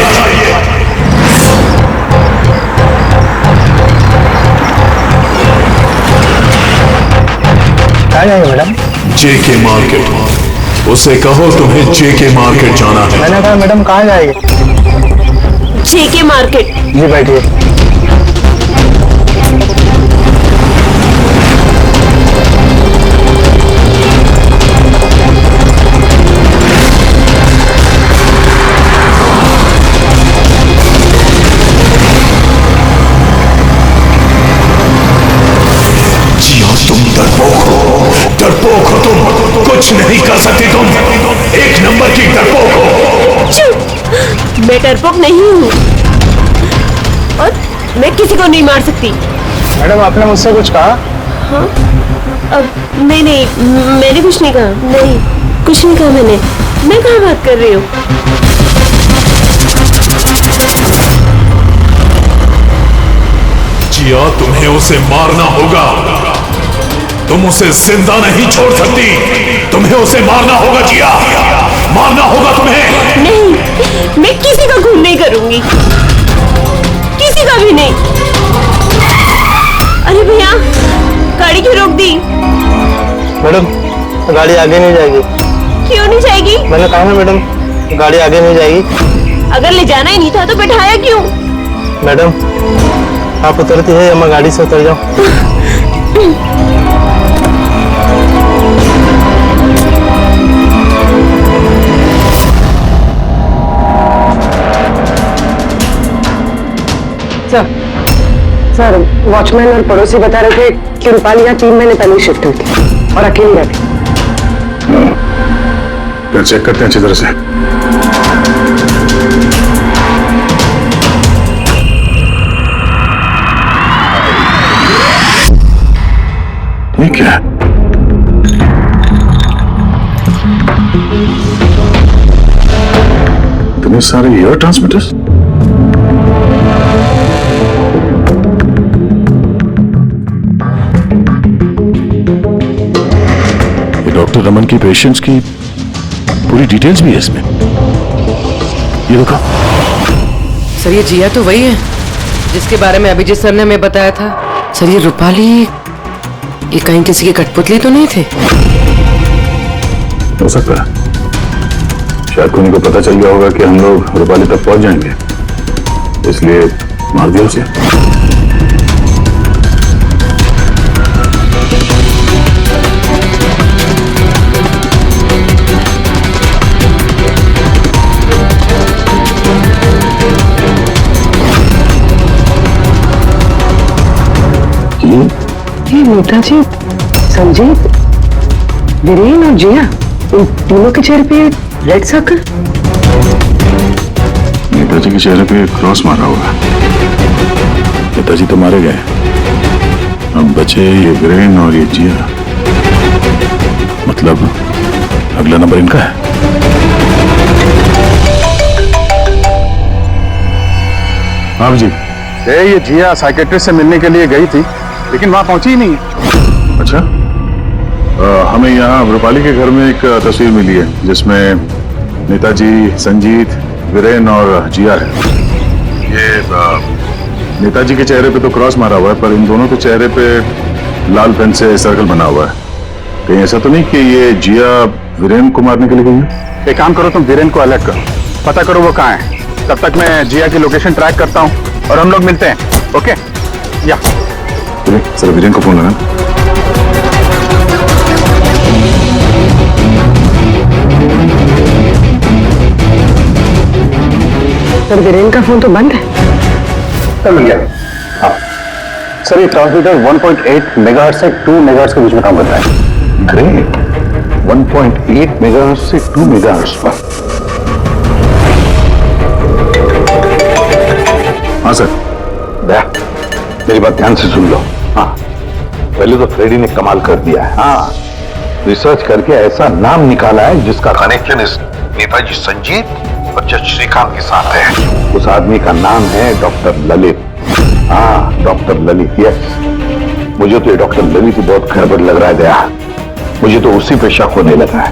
कहाँ जाएंगे मैडम? जेके मार्केट। उसे कहो तुम्हें जेके मार्केट जाना है। मैंने कहा मैडम कहाँ जाएंगे? जेके मार्केट। जी बैठिए। डरपोक हो तुम, कुछ नहीं कर सकती तुम। 1 नंबर की डरपोक हो। चुप, मैं डरपोक नहीं हूँ और मैं किसी को नहीं मार सकती। मैडम आपने मुझसे कुछ कहा? हाँ? नहीं, मैंने कुछ नहीं कहा। नहीं, कुछ नहीं कहा मैंने। मैं कहाँ बात कर रही हूँ? जिया, तुम्हें उसे मारना होगा। तुम उसे जिंदा नहीं छोड़ सकती, तुम्हें उसे मारना होगा जिया, मारना होगा तुम्हें। नहीं, मैं किसी का खून नहीं करूंगी, किसी का भी नहीं। अरे भैया, गाड़ी क्यों रोक दी? मैडम, गाड़ी आगे नहीं जाएगी। क्यों नहीं जाएगी? मैंने कहा ना मैडम, गाड़ी आगे नहीं जाएगी। अगर ले जाना ही नहीं था तो बैठाया क्यों? मैडम, आप उतरती है या मैं गाड़ी से उतर जाऊं? सर, वॉचमैन और पड़ोसी बता रहे थे कि रूपाली यहाँ 3 महीने पहले शिफ्ट हुई थी और अकेली रहती। फिर चेक करते हैं अच्छी तरह से। ये क्या है? इतने सारे एयर ट्रांसमिटर्स। डॉक्टर रमन की पेशेंट्स की पूरी डिटेल्स भी है इसमें। ये देखो। सर, ये जिया तो वही है जिसके बारे में अभिजीत सर ने हमें बताया था। सर, ये रूपाली, ये कहीं किसी की कठपुतली तो नहीं थे? हो सकता है, शायद उन्हीं को पता चल गया होगा कि हम लोग रूपाली तक पहुंच जाएंगे, इसलिए मार दिया उसे। ये नेताजी, संजीत, वीरेन और जिया, इन तीनों के चेहरे पे रेड सर्कल। नेताजी के चेहरे पे क्रॉस मारा होगा। नेताजी तो मारे गए, अब बचे ये वीरेन और ये जिया। मतलब अगला नंबर इनका है। आप जी, ये जिया साइकेट्रिस्ट से मिलने के लिए गई थी, लेकिन वहां पहुंची ही नहीं। अच्छा, हमें यहाँ रूपाली के घर में एक तस्वीर मिली है जिसमें नेताजी, संजीत, वीरेन और जिया है। ये नेताजी के चेहरे पे तो क्रॉस मारा हुआ है, पर इन दोनों के चेहरे पे लाल पेन से सर्कल बना हुआ है। कहीं ऐसा तो नहीं कि ये जिया वीरेन को मारने के लिए गई है? एक काम करो, तुम वीरेन को अलर्ट करो, पता करो वो कहाँ है। तब तक मैं जिया की लोकेशन ट्रैक करता हूँ और हम लोग मिलते हैं। ओके? या सर, वीरेन को फोन लगा। सर, वीरेन का फोन तो बंद है। कर लिया। हाँ सर, ये ट्रांसमीटर 1.8 मेगाहर्ट्ज से 2 मेगाहर्ट्ज के बीच में काम करता है। ग्रेट, 1.8 मेगाहर्ट्ज से 2 मेगाहर्ट्ज पर। हाँ सर। दया, मेरी बात ध्यान से सुन लो। हाँ, पहले तो फ्रेडी ने कमाल कर दिया है। हाँ, रिसर्च करके ऐसा नाम निकाला है जिसका कनेक्शन इस नेताजी संजीत और जज श्रीकांत के साथ है। उस आदमी का नाम है डॉक्टर ललित। हाँ, डॉक्टर ललित। यस, मुझे तो ये डॉक्टर ललित ही बहुत गड़बड़ लग रहा है दया। मुझे तो उसी पे शक होने लगा है,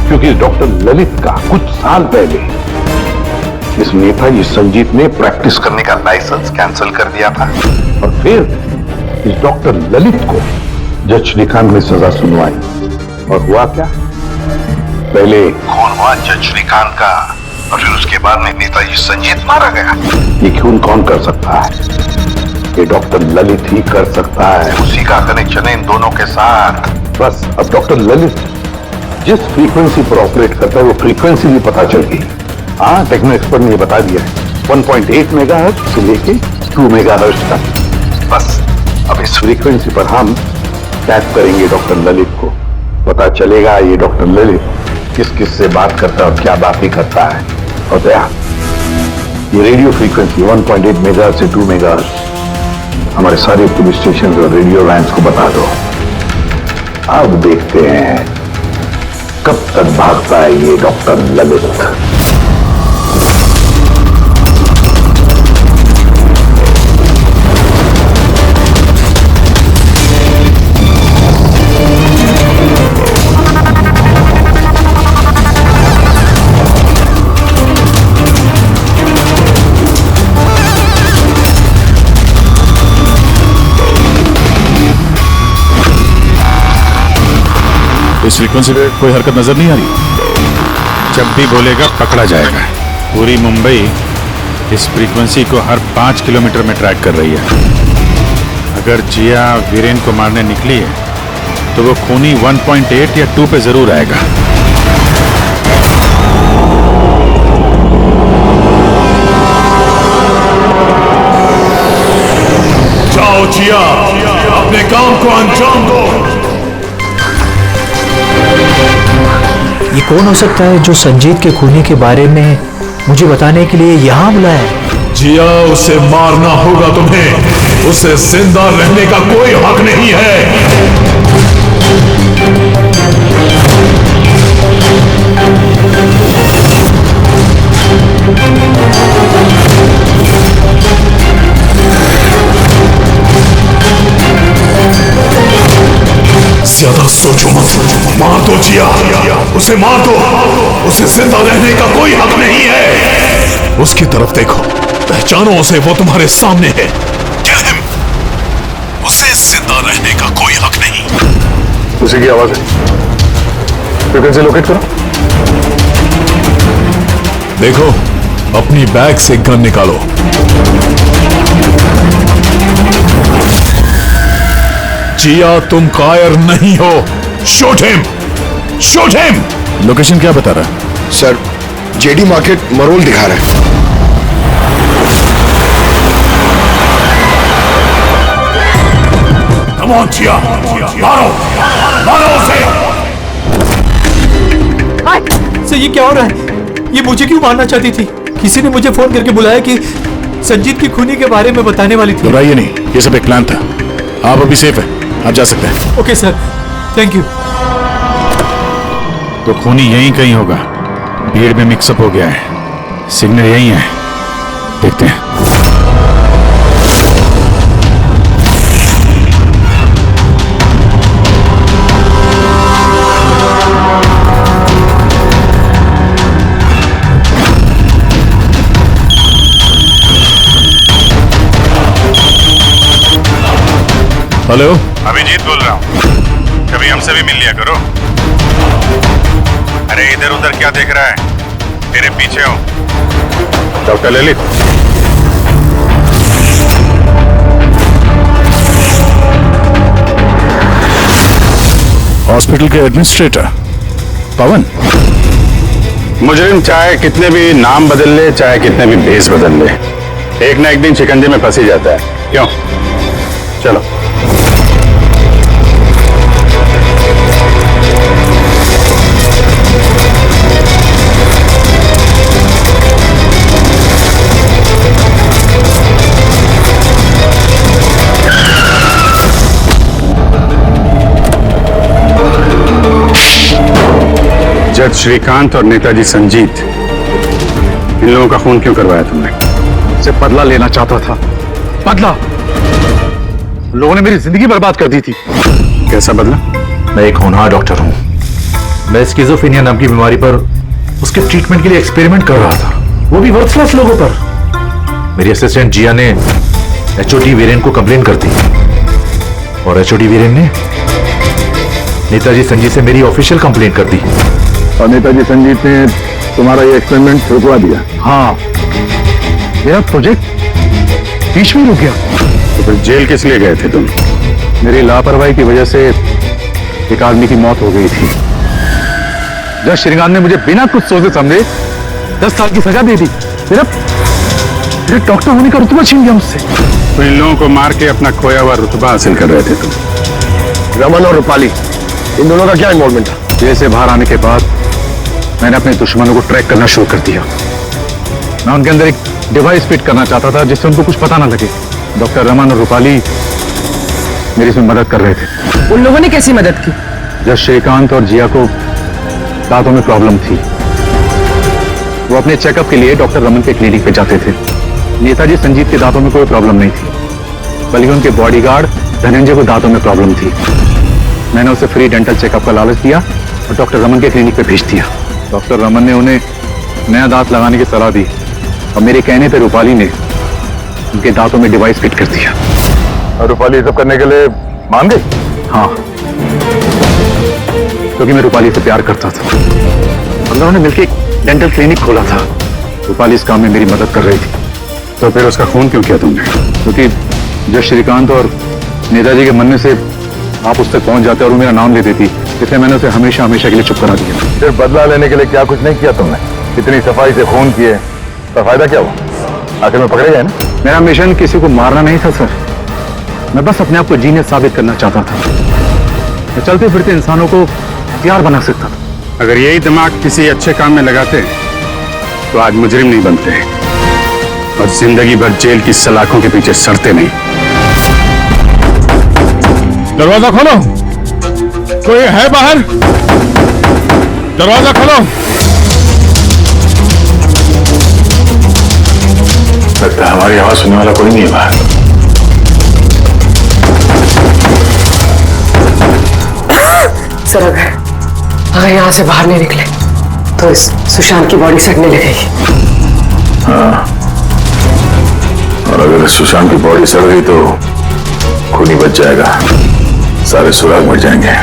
क्योंकि डॉक्टर ललित का कुछ साल पहले इस नेताजी संजीत ने प्रैक्टिस करने का लाइसेंस कैंसिल कर दिया था, और फिर इस डॉक्टर ललित को जज श्रीकांत ने सजा सुनवाई। और हुआ क्या? पहले खून हुआ जज श्रीकांत का, और फिर उसके बाद में नेताजी संजीत मारा गया। ये खून कौन कर सकता है? ये डॉक्टर ललित ही कर सकता है। उसी का कनेक्शन है इन दोनों के साथ। बस अब डॉक्टर ललित जिस फ्रीक्वेंसी पर ऑपरेट करता है वो फ्रीक्वेंसी भी पता चल गई। हाँ, टेक्नो एक्सपर्ट ने बता दिया है, 1.8 मेगाहर्ट्ज से लेके 2 मेगाहर्ट्ज तक। बस अब इस फ्रीक्वेंसी पर हम टैप करेंगे डॉक्टर ललित को, पता चलेगा ये डॉक्टर ललित किस किस से बात करता है और क्या बातें करता है। और दया, ये रेडियो फ्रीक्वेंसी 1.8 मेगाहर्ट्ज से 2 मेगाहर्ट्ज हमारे सारे पुलिस स्टेशन और रेडियो लाइन्स को बता दो। अब देखते हैं कब तक भागता है ये डॉक्टर ललित। इस फ्रीक्वेंसी पे कोई हरकत नजर नहीं आ रही। जब भी बोलेगा पकड़ा जाएगा। पूरी मुंबई इस फ्रीक्वेंसी को हर 5 किलोमीटर में ट्रैक कर रही है। अगर जिया वीरेन को मारने निकली है तो वो खूनी 1.8 या 2 पे जरूर आएगा। जाओ जिया, अपने काम को अंजाम दो। ये कौन हो सकता है जो संजीत के खूनी के बारे में मुझे बताने के लिए यहाँ बुलाया है? जिया, उसे मारना होगा तुम्हें। उसे जिंदा रहने का कोई हक नहीं है। ज्यादा सोचो मत, मार दो जिया, उसे मार दो। उसे जिंदा रहने का कोई हक नहीं है। उसकी तरफ देखो, पहचानो उसे, वो तुम्हारे सामने है। Kill him। उसे जिंदा रहने का कोई हक नहीं। उसी की आवाज है, फ्रीक्वेंसी लोकेट करो। देखो, अपनी बैग से गन निकालो। जिया, तुम कायर नहीं हो। Shoot him, shoot him. Location क्या बता रहा है? सर, जेडी मार्केट मरोल दिखा रहा है। कम ऑन जिया, मारो, मारो उसे। सर, ये क्या हो रहा है? ये मुझे क्यों मारना चाहती थी? किसी ने मुझे फोन करके बुलाया कि संजीत की खूनी के बारे में बताने वाली थी। घबराइए नहीं, ये सब एक प्लान था। आप अभी सेफ है, आप जा सकते हैं। Okay sir, thank you. तो खूनी यहीं कहीं होगा। भीड़ में मिक्सअप हो गया है। सिग्नल यहीं है, देखते हैं। हेलो, अभिजीत बोल रहा हूँ। कभी हमसे भी मिल लिया करो। अरे इधर उधर क्या देख रहा है? तेरे पीछे हो। डॉक्टर ललित, हॉस्पिटल के एडमिनिस्ट्रेटर पवन। मुजरिम चाहे कितने भी नाम बदल ले, चाहे कितने भी भेस बदल ले, एक ना एक दिन शिकंजे में फंस ही जाता है। क्यों? चलो। जज श्रीकांत और नेताजी संजीत, इन लोगों का खून क्यों करवाया तुमने? से बदला लेना चाहता था। बदला? लोगों ने मेरी जिंदगी बर्बाद कर दी थी। कैसा बदला? मैं एक होनहार डॉक्टर हूं। मैं स्किज़ोफ्रेनिया नाम की बीमारी पर उसके ट्रीटमेंट के लिए एक्सपेरिमेंट कर रहा था, वो भी वर्थलेस लोगों पर। मेरी असिस्टेंट जिया ने एचओडी वीरेन को कंप्लेन कर दी और एचओडी वीरेन ने नेताजी संजीत से मेरी ऑफिशियल कंप्लेंट कर दी। और नेताजी संजीत ने तुम्हारा ये एक्सपेरिमेंट रुकवा दिया? हाँ, मेरा प्रोजेक्ट बीच में रुक गया। तो फिर जेल किस लिए गए थे तुम? मेरी लापरवाही की वजह से एक आदमी की मौत हो गई थी। जज श्रीकांत ने मुझे बिना कुछ सोचे समझे 10 साल की सजा दे दी। मेरे डॉक्टर होने का रुतबा छीन गया मुझसे। तो इन लोगों को मार के अपना खोया हुआ रुतबा हासिल कर रहे थे तुम। रमन और रूपाली, इन दोनों का क्या इन्वॉल्वमेंट था? जेल से बाहर आने के बाद मैंने अपने दुश्मनों को ट्रैक करना शुरू कर दिया। मैं उनके अंदर एक डिवाइस फिट करना चाहता था जिससे उनको कुछ पता ना लगे। डॉक्टर रमन और रूपाली मेरी इसमें मदद कर रहे थे। उन लोगों ने कैसी मदद की? जब श्रीकांत और जिया को दांतों में प्रॉब्लम थी, वो अपने चेकअप के लिए डॉक्टर रमन के क्लिनिक पे जाते थे। नेताजी संजीत के दांतों में कोई प्रॉब्लम नहीं थी, बल्कि उनके बॉडीगार्ड धनंजय को दांतों में प्रॉब्लम थी। मैंने उसे फ्री डेंटल चेकअप का लालच दिया और डॉक्टर रमन के क्लिनिक पे भेज दिया। डॉक्टर रमन ने उन्हें नया दांत लगाने की सलाह दी और मेरे कहने पे रूपाली ने उनके दांतों में डिवाइस फिट कर दिया। और रूपाली सब करने के लिए मान गई? हाँ। क्योंकि मैं रूपाली से प्यार करता था। हम दोनों ने मिलकर एक डेंटल क्लिनिक खोला था। रूपाली इस काम में मेरी मदद कर रही थी। तो फिर उसका खून क्यों किया तुमने? क्योंकि जब श्रीकांत और नेताजी के मरने से आप उस तक पहुंच जाते और वो मेरा नाम ले देती, इसलिए मैंने उसे हमेशा हमेशा के लिए चुप करा दिया। फिर बदला लेने के लिए क्या कुछ नहीं किया तुमने? इतनी सफाई से खून किए तो फायदा क्या हुआ? आखिर में पकड़े गए ना? मेरा मिशन किसी को मारना नहीं था सर, मैं बस अपने आप को जीनियस साबित करना चाहता था। मैं चलते फिरते इंसानों को हथियार बना सकता था। अगर यही दिमाग किसी अच्छे काम में लगाते तो आज मुजरिम नहीं बनते और जिंदगी भर जेल की सलाखों के पीछे सड़ते नहीं। दरवाजा खोलो, कोई है बाहर? दरवाजा खोलो। लगता है हमारी आवाज सुनने वाला कोई नहीं है बाहर। सर अगर यहाँ से बाहर नहीं निकले तो इस सुशांत की बॉडी सड़ने लगेगी। हाँ, और अगर सुशांत की बॉडी सड़ गई तो खून ही बच जाएगा, सारे सुराग मर जाएंगे।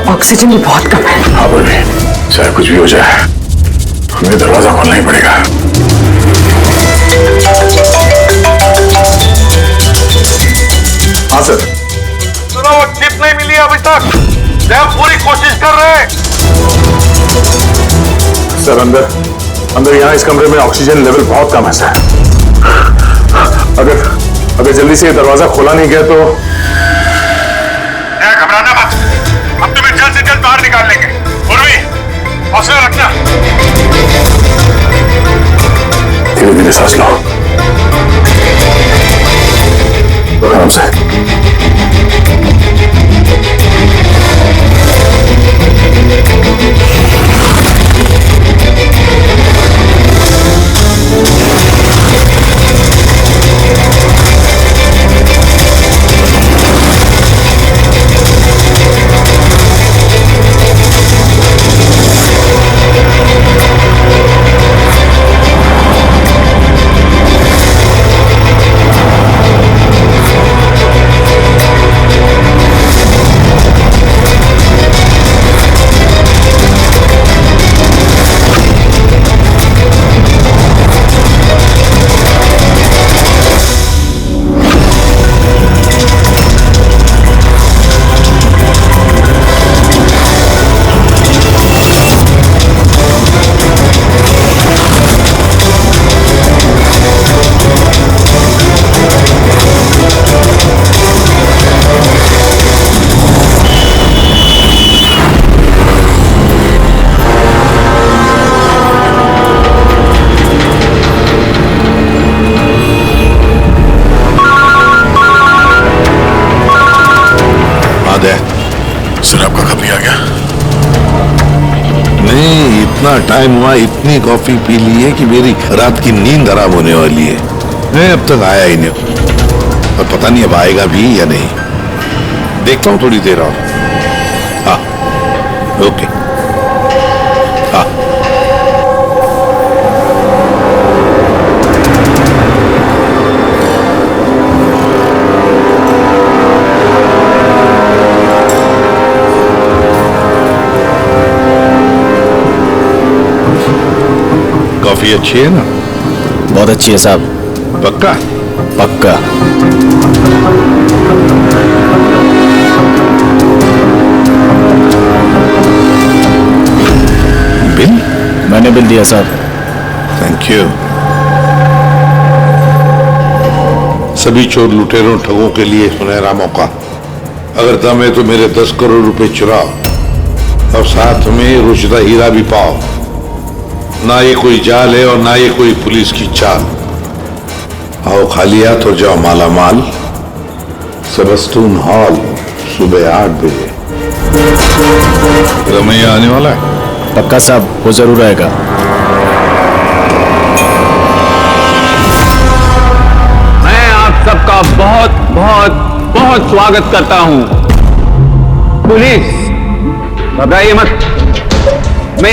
ऑक्सीजन भी बहुत कम है। हाँ बोलिए, चाहे कुछ भी हो जाए हमें दरवाजा खोलना ही पड़ेगा। हाँ सर। सुनो, वो चिप नहीं मिली अभी तक, हम पूरी कोशिश कर रहे हैं। सर अंदर यहाँ इस कमरे में ऑक्सीजन लेवल बहुत कम है सर। अगर जल्दी से ये दरवाजा खोला नहीं गया तो घबराना मत, हम तुम्हें जल्द से जल्द बाहर निकाल लेंगे। उर्वी, हौसला रखना। धीरे धीरे सांस लो, आराम से। इतना टाइम हुआ, इतनी कॉफी पी ली है कि मेरी रात की नींद हराम होने वाली है। मैं अब तक आया ही नहीं और पता नहीं अब आएगा भी या नहीं। देखता हूँ थोड़ी देर और। हाँ ओके। हाँ कॉफी अच्छी है ना? बहुत अच्छी है साहब। पक्का? पक्का। बिल? मैंने बिल दिया साहब। Thank you. सभी चोर लुटेरों ठगों के लिए सुनहरा मौका। अगर दम है तो मेरे 10 करोड़ रुपए चुराओ और साथ में रुशदा हीरा भी पाओ। ना ये कोई जाल है और ना ये कोई पुलिस की चाल। आओ खाली हाथ और जाओ माला माल। सबस्तून हॉल सुबह 8 बजे। रमैया आने वाला है? पक्का साहब, वो जरूर आएगा। मैं आप सबका बहुत बहुत बहुत स्वागत करता हूं। पुलिस, घबराइए मत।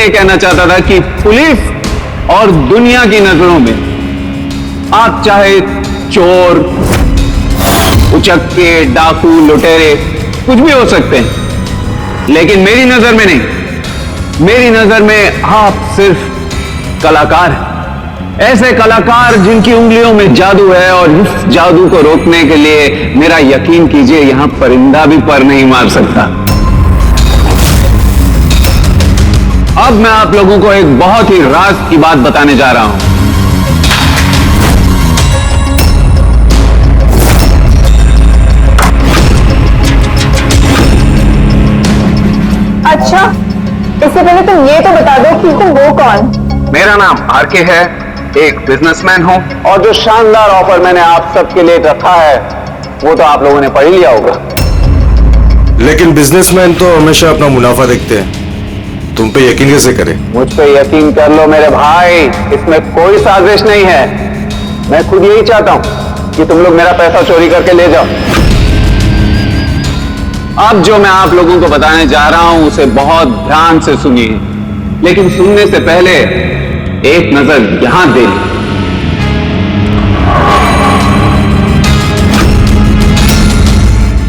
ये कहना चाहता था कि पुलिस और दुनिया की नजरों में आप चाहे चोर, उचक्के, डाकू, लुटेरे कुछ भी हो सकते हैं, लेकिन मेरी नजर में नहीं। मेरी नजर में आप सिर्फ कलाकार हैं। ऐसे कलाकार जिनकी उंगलियों में जादू है, और इस जादू को रोकने के लिए मेरा यकीन कीजिए यहां परिंदा भी पर नहीं मार सकता। अब मैं आप लोगों को एक बहुत ही राज की बात बताने जा रहा हूं। अच्छा, इससे पहले तुम ये तो बता दो कि तुम वो कौन? मेरा नाम आरके है, एक बिजनेसमैन हूं, और जो शानदार ऑफर मैंने आप सबके लिए रखा है वो तो आप लोगों ने पढ़ ही लिया होगा। लेकिन बिजनेसमैन तो हमेशा अपना मुनाफा देखते हैं, तुम पे यकीन कैसे करें? मुझ पे यकीन कर लो मेरे भाई, इसमें कोई साजिश नहीं है। मैं खुद यही चाहता हूं कि तुम लोग मेरा पैसा चोरी करके ले जाओ। अब जो मैं आप लोगों को बताने जा रहा हूं उसे बहुत ध्यान से सुनिए, लेकिन सुनने से पहले एक नजर यहां दे ली।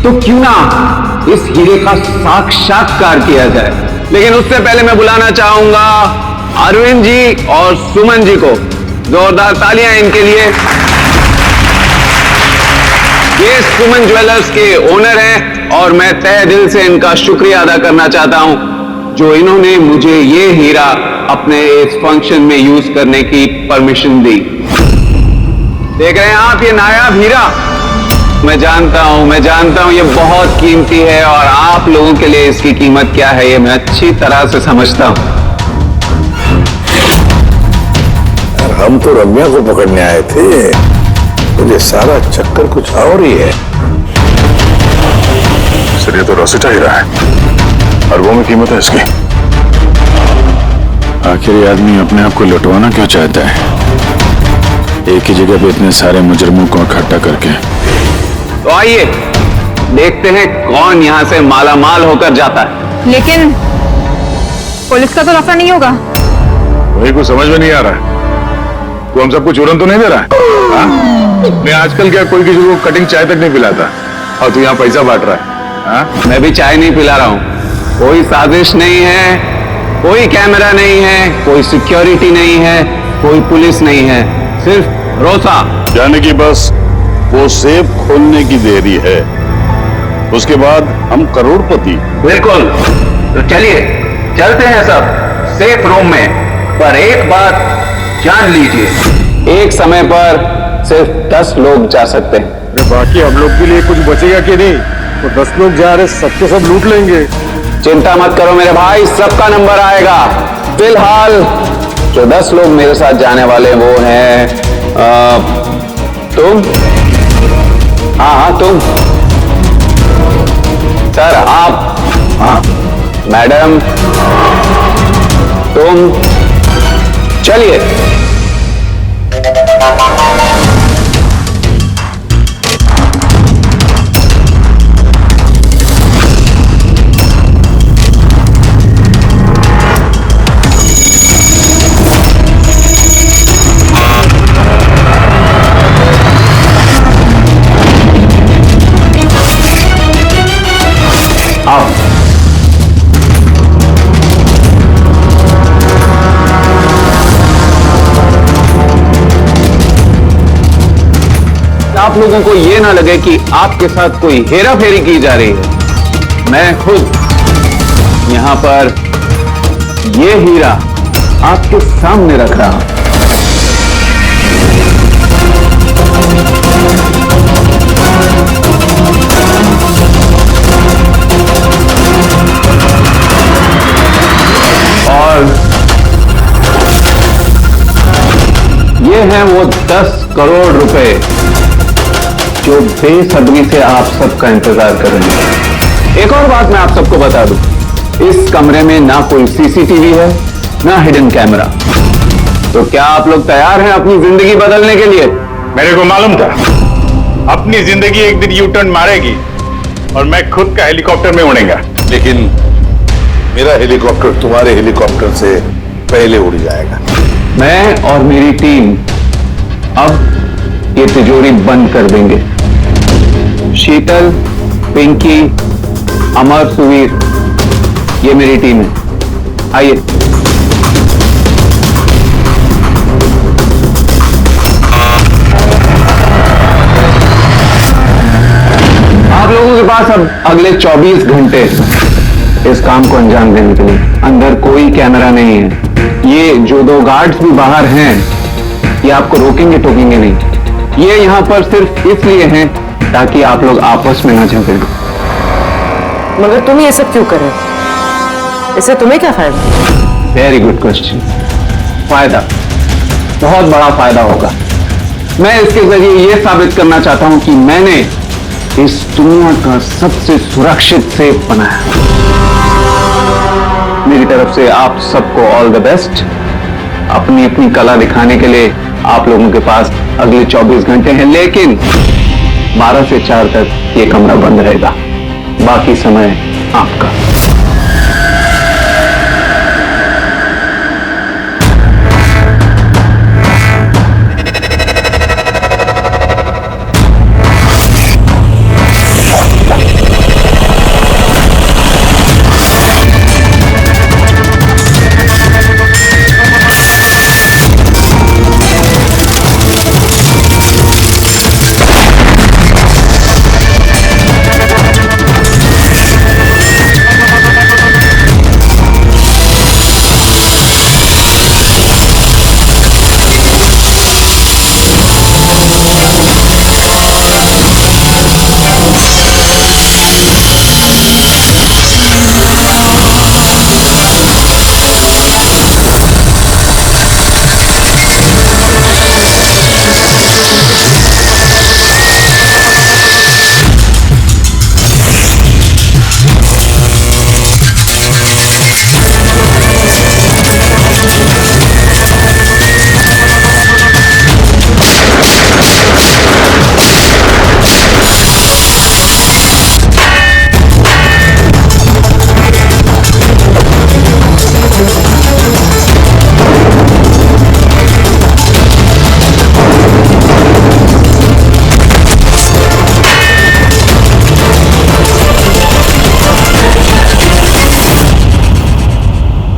तो क्यों ना इस हीरे का साक्षात्कार किया जाए। लेकिन उससे पहले मैं बुलाना चाहूंगा अरविंद जी और सुमन जी को। जोरदार तालियां इनके लिए। ये सुमन ज्वेलर्स के ओनर हैं और मैं तहे दिल से इनका शुक्रिया अदा करना चाहता हूं जो इन्होंने मुझे ये हीरा अपने इस फंक्शन में यूज करने की परमिशन दी। देख रहे हैं आप ये नायाब हीरा? मैं जानता हूं ये बहुत कीमती है, और आप लोगों के लिए इसकी कीमत क्या है ये मैं अच्छी तरह से समझता हूं। हम तो रम्या को पकड़ने आए थे, मुझे सारा चक्कर कुछ और ही है। सर ये तो रसीटा हीरा है, अरबों में कीमत है इसकी। आखिर ये आदमी अपने आप को लुटवाना क्यों चाहता है, एक ही जगह पे इतने सारे मुजरमों को इकट्ठा करके? तो आइए देखते हैं कौन यहां से माला माल होकर जाता है। लेकिन पुलिस का तो लफड़ा नहीं होगा? वही कुछ समझ में नहीं आ रहा है। तू हम सबको चूरन तो नहीं दे रहा है? मैं आजकल क्या कोई किसी को कटिंग चाय तक नहीं पिलाता, और तू यहाँ पैसा बांट रहा है? हाँ? मैं भी चाय नहीं पिला रहा हूं। कोई साजिश नहीं है, कोई कैमरा नहीं है, कोई सिक्योरिटी नहीं है, कोई पुलिस नहीं है, सिर्फ भरोसा। जाने की बस वो सेफ खोलने की देरी है, उसके बाद हम करोड़पति। बिल्कुल, तो चलिए चलते हैं सब सेफ रूम में। पर एक बात जान लीजिए, एक समय पर सिर्फ 10 लोग जा सकते हैं। बाकी हम लोग के लिए कुछ बचेगा कि नहीं? तो 10 लोग जा रहे, सबके सब लूट लेंगे। चिंता मत करो मेरे भाई, सबका नंबर आएगा। फिलहाल जो 10 लोग मेरे साथ जाने वाले वो हैं तुम। हाँ तुम सर, आप, हाँ मैडम, तुम। चलिए आप लोगों को यह ना लगे कि आपके साथ कोई हेरा फेरी की जा रही है। मैं खुद यहां पर यह हीरा आपके सामने रख रहा हूं। और ये हैं वो 10 करोड़ रुपए जो बेसब्री से आप सबका इंतजार कर रहे हैं। एक और बात मैं आप सबको बता दूं, इस कमरे में ना कोई सीसीटीवी है ना हिडन कैमरा। तो क्या आप लोग तैयार हैं अपनी जिंदगी बदलने के लिए? मेरे को मालूम था अपनी जिंदगी एक दिन यू टर्न मारेगी और मैं खुद का हेलीकॉप्टर में उड़ेगा। लेकिन मेरा हेलीकॉप्टर तुम्हारे हेलीकॉप्टर से पहले उड़ जाएगा। मैं और मेरी टीम अब ये तिजोरी बंद कर देंगे। शीतल, पिंकी, अमर, सुवीर, ये मेरी टीम है। आइए। आप लोगों के पास अब अगले 24 घंटे इस काम को अंजाम देने के लिए। अंदर कोई कैमरा नहीं है। ये जो 2 गार्ड्स भी बाहर हैं, ये आपको रोकेंगे टोकेंगे नहीं। ये यहां पर सिर्फ इसलिए हैं ताकि आप लोग आपस में ना झगड़े। मगर तुम ये सब क्यों कर रहे हो? इससे तुम्हें क्या फायदा? Very good question. फायदा, बहुत बड़ा फायदा होगा। मैं इसके जरिए ये साबित करना चाहता हूं कि मैंने इस दुनिया का सबसे सुरक्षित सेफ बनाया। मेरी तरफ से आप सबको ऑल द बेस्ट। अपनी अपनी कला दिखाने के लिए आप लोगों के पास अगले 24 घंटे हैं, लेकिन 12 से 4 तक ये कमरा बंद रहेगा। बाकी समय आपका।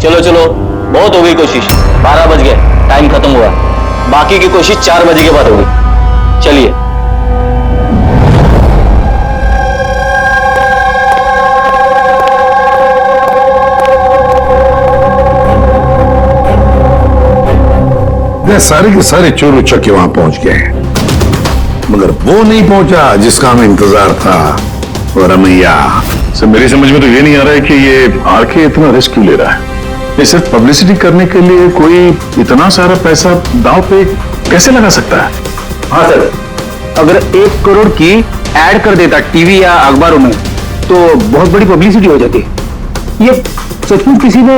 चलो चलो, बहुत हो गई कोशिश। 12 बज गए, टाइम खत्म हुआ। बाकी की कोशिश 4 बजे के बाद होगी। चलिए। सारे के सारे चोर उचक्के वहां पहुंच गए हैं, मगर वो नहीं पहुंचा जिसका हमें इंतजार था, वो रमैया। सर मेरी समझ में तो ये नहीं आ रहा है कि ये आरके इतना रिस्क क्यों ले रहा है। ये सिर्फ पब्लिसिटी करने के लिए कोई इतना सारा पैसा दांव पे कैसे लगा सकता है? हाँ सर, अगर 1 करोड़ की ऐड कर देता टीवी या अखबारों में तो बहुत बड़ी पब्लिसिटी हो जाती। ये सचमुच किसी ने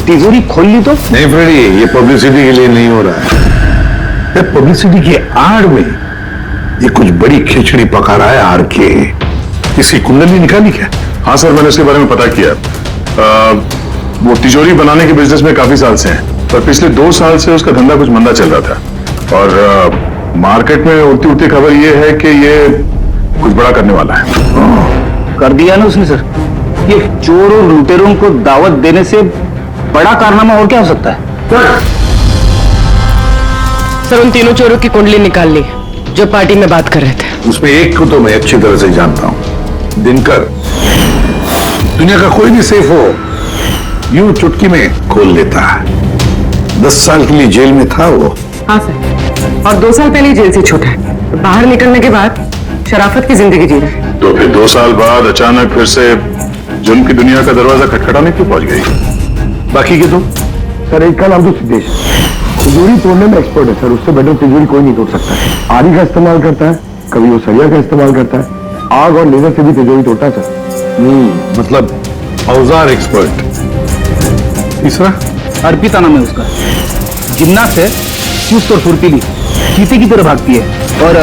तिजोरी खोल ली तो? नहीं फ्रेडी, ये पब्लिसिटी के लिए नहीं हो रहा है। पब्लिसिटी की आड़ में ये कुछ बड़ी खिचड़ी पका रहा है आरके। इसकी कुंडली निकाली क्या? हाँ सर, मैंने उसके बारे में पता किया। वो तिजोरी बनाने के बिजनेस में काफी साल से हैं, पर पिछले 2 साल से उसका धंधा कुछ मंदा चल रहा था। और मार्केट में उड़ती उड़ती खबर ये है कि ये कुछ बड़ा करने वाला है। कर दिया ना उसने सर। ये चोर और लुटेरों को दावत देने से बड़ा कारनामा और क्या हो सकता है? सर उन तीनों चोरों की कुंडली निकाल ली जो पार्टी में बात कर रहे थे। उसमें एक को तो मैं अच्छी तरह से जानता हूं, दिनकर। दुनिया का कोई भी सेफ हो यूं चुटकी में खोल लेता है। 10 साल के लिए जेल में था वो। हाँ सर, और 2 साल पहले जेल से छूटा है। बाहर निकलने के बाद शराफत की जिंदगी जी रहा है। तो फिर 2 साल बाद अचानक फिर से जुल्म की दुनिया का दरवाजा खटखटाने क्यों पहुंच गई? बाकी के तो सर, एक का नाम तो सिद्धेश, तिजोरी तोड़ने में एक्सपर्ट है सर। उससे बेटर तिजोरी कोई नहीं तोड़ सकता है। आरी का इस्तेमाल करता है, कभी वो सरिया का इस्तेमाल करता है, आग और लेजर से भी तिजोरी तोड़ता है सर। मतलब औजार एक्सपर्ट। तीसरा अर्पिता नाम है उसका। जिन्नात है, चुस्त और फुर्तीली, चीते की तरह भागती है और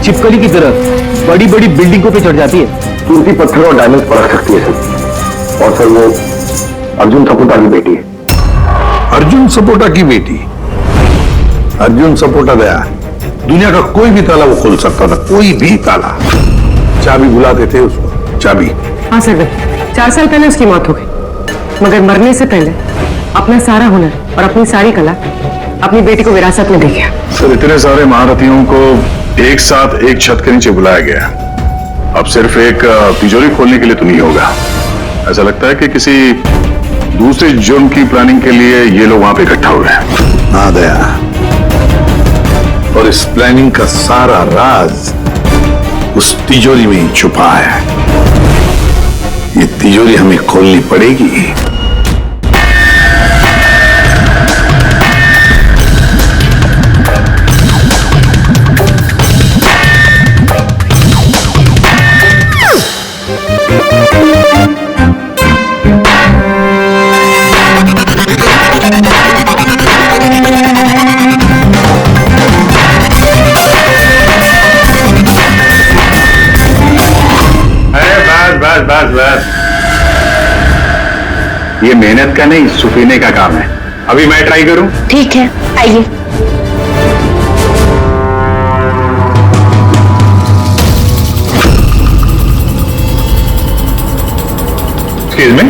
छिपकली की तरह बड़ी बड़ी बिल्डिंगों पे चढ़ जाती है। कीमती पत्थर और डायमंड परख सकती है सर। और सर वो अर्जुन सपोटा की बेटी है। अर्जुन सपोटा की बेटी? अर्जुन सपोटा गया, दुनिया का कोई भी ताला वो खोल सकता था, कोई भी ताला। चाबी बुलाते थे उसको, चाबी। हाँ सर, 4 साल पहले उसकी मौत हो गई, मगर मरने से पहले अपना सारा हुनर और अपनी सारी कला अपनी बेटी को विरासत में दे गया। सर, इतने सारे महारथियों को एक साथ एक छत के नीचे बुलाया गया, अब सिर्फ एक तिजोरी खोलने के लिए तो नहीं होगा। ऐसा लगता है कि किसी दूसरे जुर्म की प्लानिंग के लिए ये लोग वहां पे इकट्ठा हुए हैं। हाँ दया, और इस प्लानिंग का सारा राज उस तिजोरी में ही छुपा है। ये तिजोरी हमें खोलनी पड़ेगी। बस ये मेहनत का नहीं, सुफीने का काम है। अभी मैं ट्राई करूं? ठीक है, आइए। एक्सक्यूज मी,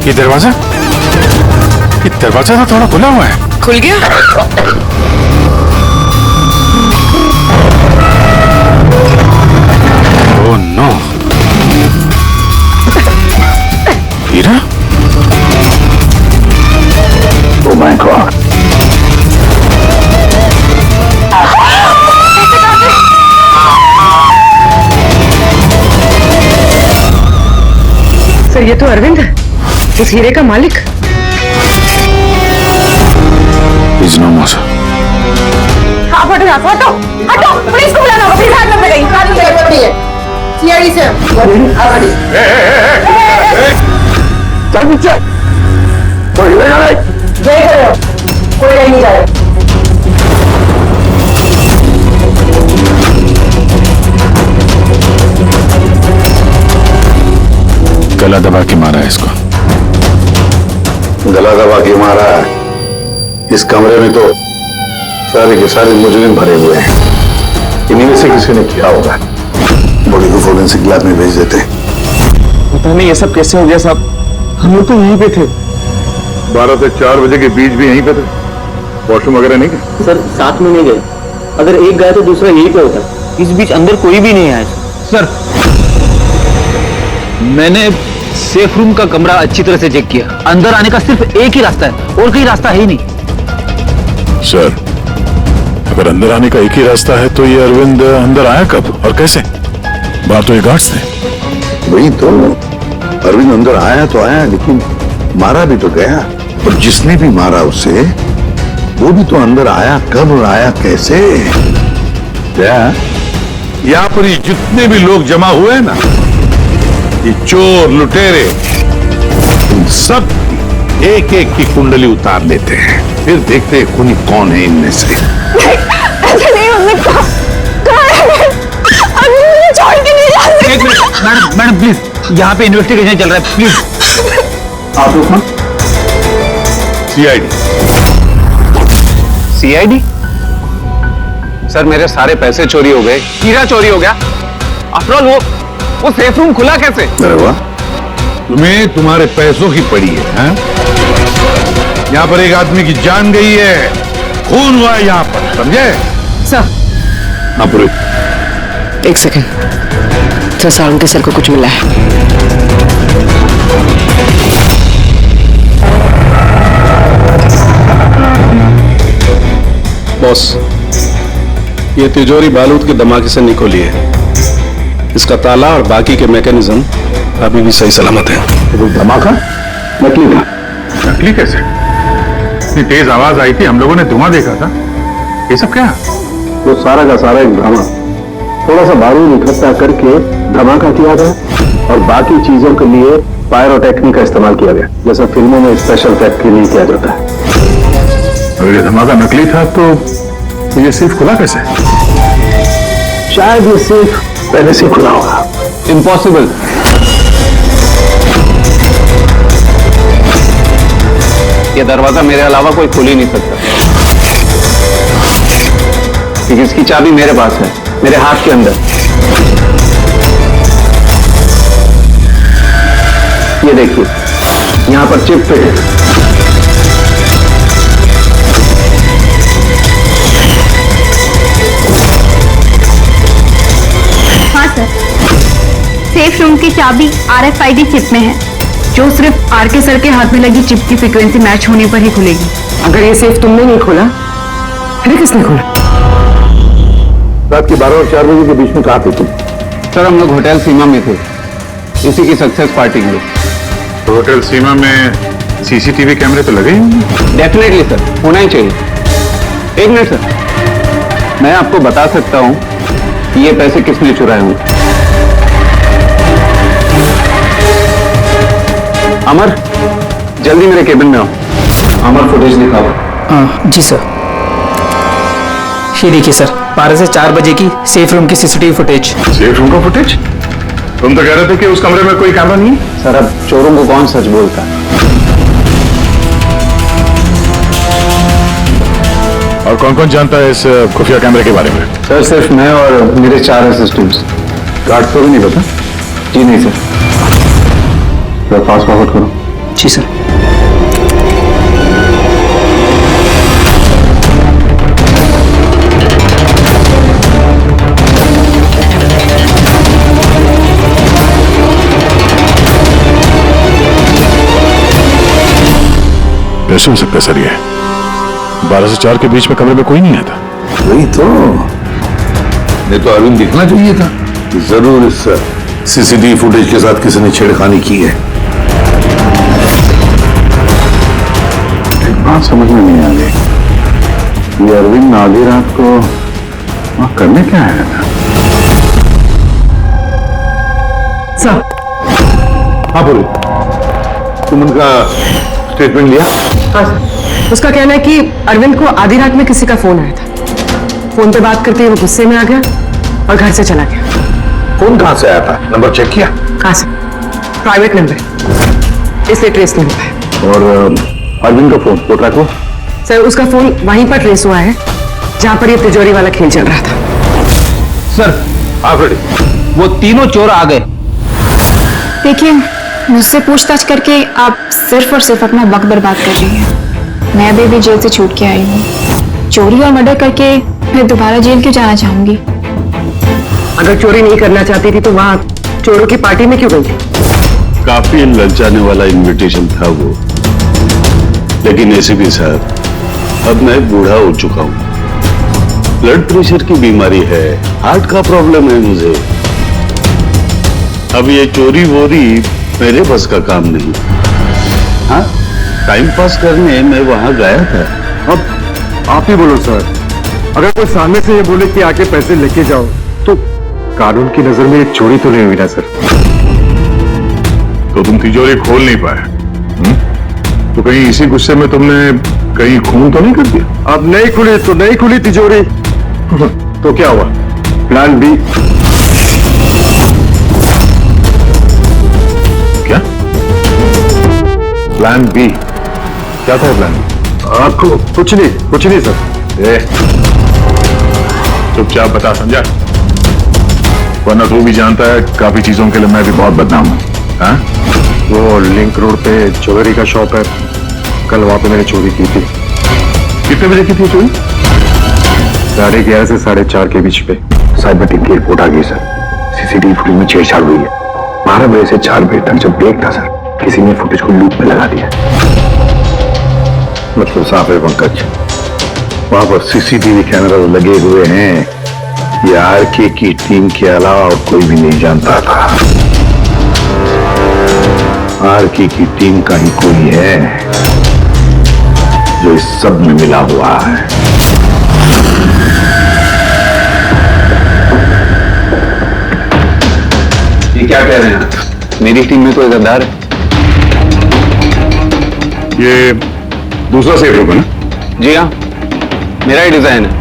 ये दरवाजा तो थोड़ा खुला हुआ है। खुल गया? ओह नो, हीरा? ओह माय गॉड, सर ये तो अरविंद है, उस हीरे का मालिक। Please no more. हाँ हटो, हटो हटो, पुलिस को बुलाना होगा, प्लीज हाथ मत लगाइए, हाथ मत लगाइए। सीआईडी से चल नीचे, कोई ले जा रहा है? देख रहे हो, कोई नहीं जा रहा। गला दबा के मारा है इसको। गला दबा के मारा है? इस कमरे में तो सारे के सारे मुजरिम भरे हुए हैं, इन्हीं में से किसी ने किया होगा। बॉडी को फोरेंसिक लैब में भेज देते। पता नहीं ये सब कैसे हो गया साहब, हम लोग तो यहीं पे थे। 12 से 4 बजे के बीच भी यहीं पे थे? वॉशरूम वगैरह नहीं गए? सर साथ में नहीं गए, अगर एक गया तो दूसरा यहीं पे होता। इस बीच अंदर कोई भी नहीं आया सर। मैंने सेफ रूम का कमरा अच्छी तरह से चेक किया, अंदर आने का सिर्फ एक ही रास्ता है और कोई रास्ता है ही नहीं। सर, अगर अंदर आने का एक ही रास्ता है तो ये अरविंद अंदर आया कब और कैसे? बाहर तो ये गार्ड्स थे। वही तो, अरविंद अंदर आया तो आया, लेकिन मारा भी तो गया, और जिसने भी मारा उसे वो भी तो अंदर आया कब और आया कैसे? क्या यहाँ पर ये जितने भी लोग जमा हुए हैं ना, ये चोर लुटेरे, इन सब एक एक की कुंडली उतार लेते हैं, फिर देखते हैं खूनी कौन है इनमें से। ऐसे नहीं हो सकता, छोड़ के नहीं जा सकते। मैडम प्लीज, यहाँ पे इन्वेस्टिगेशन चल रहा है, प्लीज आप लोग सीआईडी? सर मेरे सारे पैसे चोरी हो गए, हीरा चोरी हो गया। आफ्टर ऑल वो सेफ रूम खुला कैसे? अरे वाह, तुम्हें तुम्हारे पैसों की पड़ी है, हैं? यहाँ पर एक आदमी की जान गई है, खून हुआ है यहाँ पर, समझे? सर, हाँ पुरोहित, एक सेकंड। सर सारंग के सर को कुछ मिला है। बॉस, ये तिजोरी बारूद के धमाके से निकली है। इसका ताला और बाकी के मैकेनिज्म अभी भी सही सलामत है। तो धमाका नकली था? नकली कैसे? इतनी तेज आवाज आई थी, हम लोगों ने धुआं देखा था। ये सब क्या? वो सारा का सारा एक ड्रामा, थोड़ा सा बारूद इकट्ठा करके धमाका किया गया और बाकी चीजों के लिए पायरोटेक्निक का इस्तेमाल किया गया, जैसा फिल्मों में स्पेशल इफेक्ट के लिए किया जाता है। अगर ये धमाका नकली था तो ये सेफ खुला कैसे? शायद ये सेफ पहले से खुला होगा। इम्पॉसिबल। ये दरवाजा मेरे अलावा कोई खोल ही नहीं सकता, क्योंकि इसकी चाबी मेरे पास है, मेरे हाथ के अंदर। ये देखिए, यहां पर चिप फिट है। हाँ सर, सेफ रूम की चाबी RFID चिप में है, जो सिर्फ आरके सर के हाथ में लगी चिप की फ्रीक्वेंसी मैच होने पर ही खुलेगी। अगर ये सेफ तुमने नहीं खोला, फिर किसने खोला? रात के 12 और 4 बजे के बीच में कहाँ थे तुम? सर हम लोग होटल सीमा में थे, इसी की सक्सेस पार्टी के लिए। तो होटल सीमा में CCTV कैमरे तो लगे ही होंगे? डेफिनेटली सर, होना ही चाहिए। एक मिनट सर, मैं आपको बता सकता हूं कि ये पैसे किसने चुराए होंगे। अमर, जल्दी मेरे केबिन में आओ। अमर, फुटेज दिखाओ। जी सर। ये देखिए सर, 12 से 4 बजे की सेफ रूम की CCTV फुटेज। सेफ रूम का फुटेज? तुम तो कह रहे थे कि उस कमरे में कोई कैमरा नहीं है। सर अब चोरों को कौन सच बोलता है? और कौन कौन जानता है इस खुफिया कैमरे के बारे में? सर सिर्फ मैं और मेरे 4 असिस्टेंट्स। गार्ड को भी नहीं पता? जी नहीं सर। फास्ट फॉरवर्ड करो। जी सर। कैसे हो सकता है सर? ये 12 से 4 के बीच में कमरे में कोई नहीं आता। वही तो, नहीं तो अरविंद दिखना चाहिए था। जरूर इस CCTV फुटेज के साथ किसी ने छेड़खानी की है। एक बात समझ में नहीं आ रही, ये अरविंद आधी रात को वहां करने क्या आया था? सर। हाँ बोलो, तुम उनका स्टेटमेंट लिया? हाँ सर, उसका कहना है कि अरविंद को आधी रात में किसी का फोन आया था। फोन पे बात करते ही वो गुस्से में आ गया और घर से चला गया। फोन कहां से आया था? नंबर चेक किया? हाँ सर, प्राइवेट नंबर, इसलिए ट्रेस नहीं हो पाया। और अरविंद का फोन वो ट्रैक हुआ? सर उसका फोन वहीं पर ट्रेस हुआ है जहां पर ये तिजोरी वाला खेल चल रहा था। सर वो तीनों चोर आ गए। देखिए, मुझसे पूछताछ करके आप सिर्फ और सिर्फ अपना वक्त बर्बाद कर रही हैं। मैं अभी भी जेल से छूट के आई हूँ। चोरी और मर्डर करके मैं दोबारा जेल क्यों जाना चाहूंगी? अगर चोरी नहीं करना चाहती थी तो वहां चोरों की पार्टी में क्यों गई थी? काफी ललचाने वाला इनविटेशन था वो, लेकिन ACP साहब, अब मैं बूढ़ा हो चुका हूँ, ब्लड प्रेशर की बीमारी है, हार्ट का प्रॉब्लम है मुझे। अब ये चोरी वोरी मेरे बस का काम नहीं। हाँ, टाइम पास करने मैं वहां गया था। अब आप ही बोलो सर, अगर कोई सामने से ये बोले कि आके पैसे लेके जाओ, तो कानून की नजर में ये चोरी तो नहीं हुई ना सर? तो तुम तिजोरी खोल नहीं पाए? तो कहीं इसी गुस्से में तुमने कहीं खून तो नहीं कर दिया? अब नहीं खुली तो नहीं खुली तिजोरी। तो क्या हुआ? Plan B। क्या प्लान B? क्या था प्लान B? आपको कुछ नहीं सर। चुपचाप बता, समझा? वरना तू भी जानता है काफी चीजों के लिए मैं भी बहुत बदनाम हूँ। हाँ? वो लिंक रोड पे ज्वेलरी का शॉप है, कल वहां पे मैंने चोरी की थी। कितने बजे की थी चोरी? 11:30 से 4:30 के बीच पे। साइबर टीम की रिपोर्ट आ गई सर, CCTV फुटेज में छेड़छाड़ हुई है। 12 बजे से 4 बजे तक जब ब्रेक था सर, किसी ने फुटेज को लूप में लगा दिया। मतलब साफ है पंकज, वहां पर CCTV कैमरा लगे हुए हैं, ये RK की टीम के अलावा और कोई भी नहीं जानता था। RK की टीम का ही कोई है जो इस सब में मिला हुआ है। रहे हैं आप? मेरी टीम में तो एक गद्दार है। ये दूसरा सेफ रूम है ना? जी हाँ, मेरा ही डिजाइन है,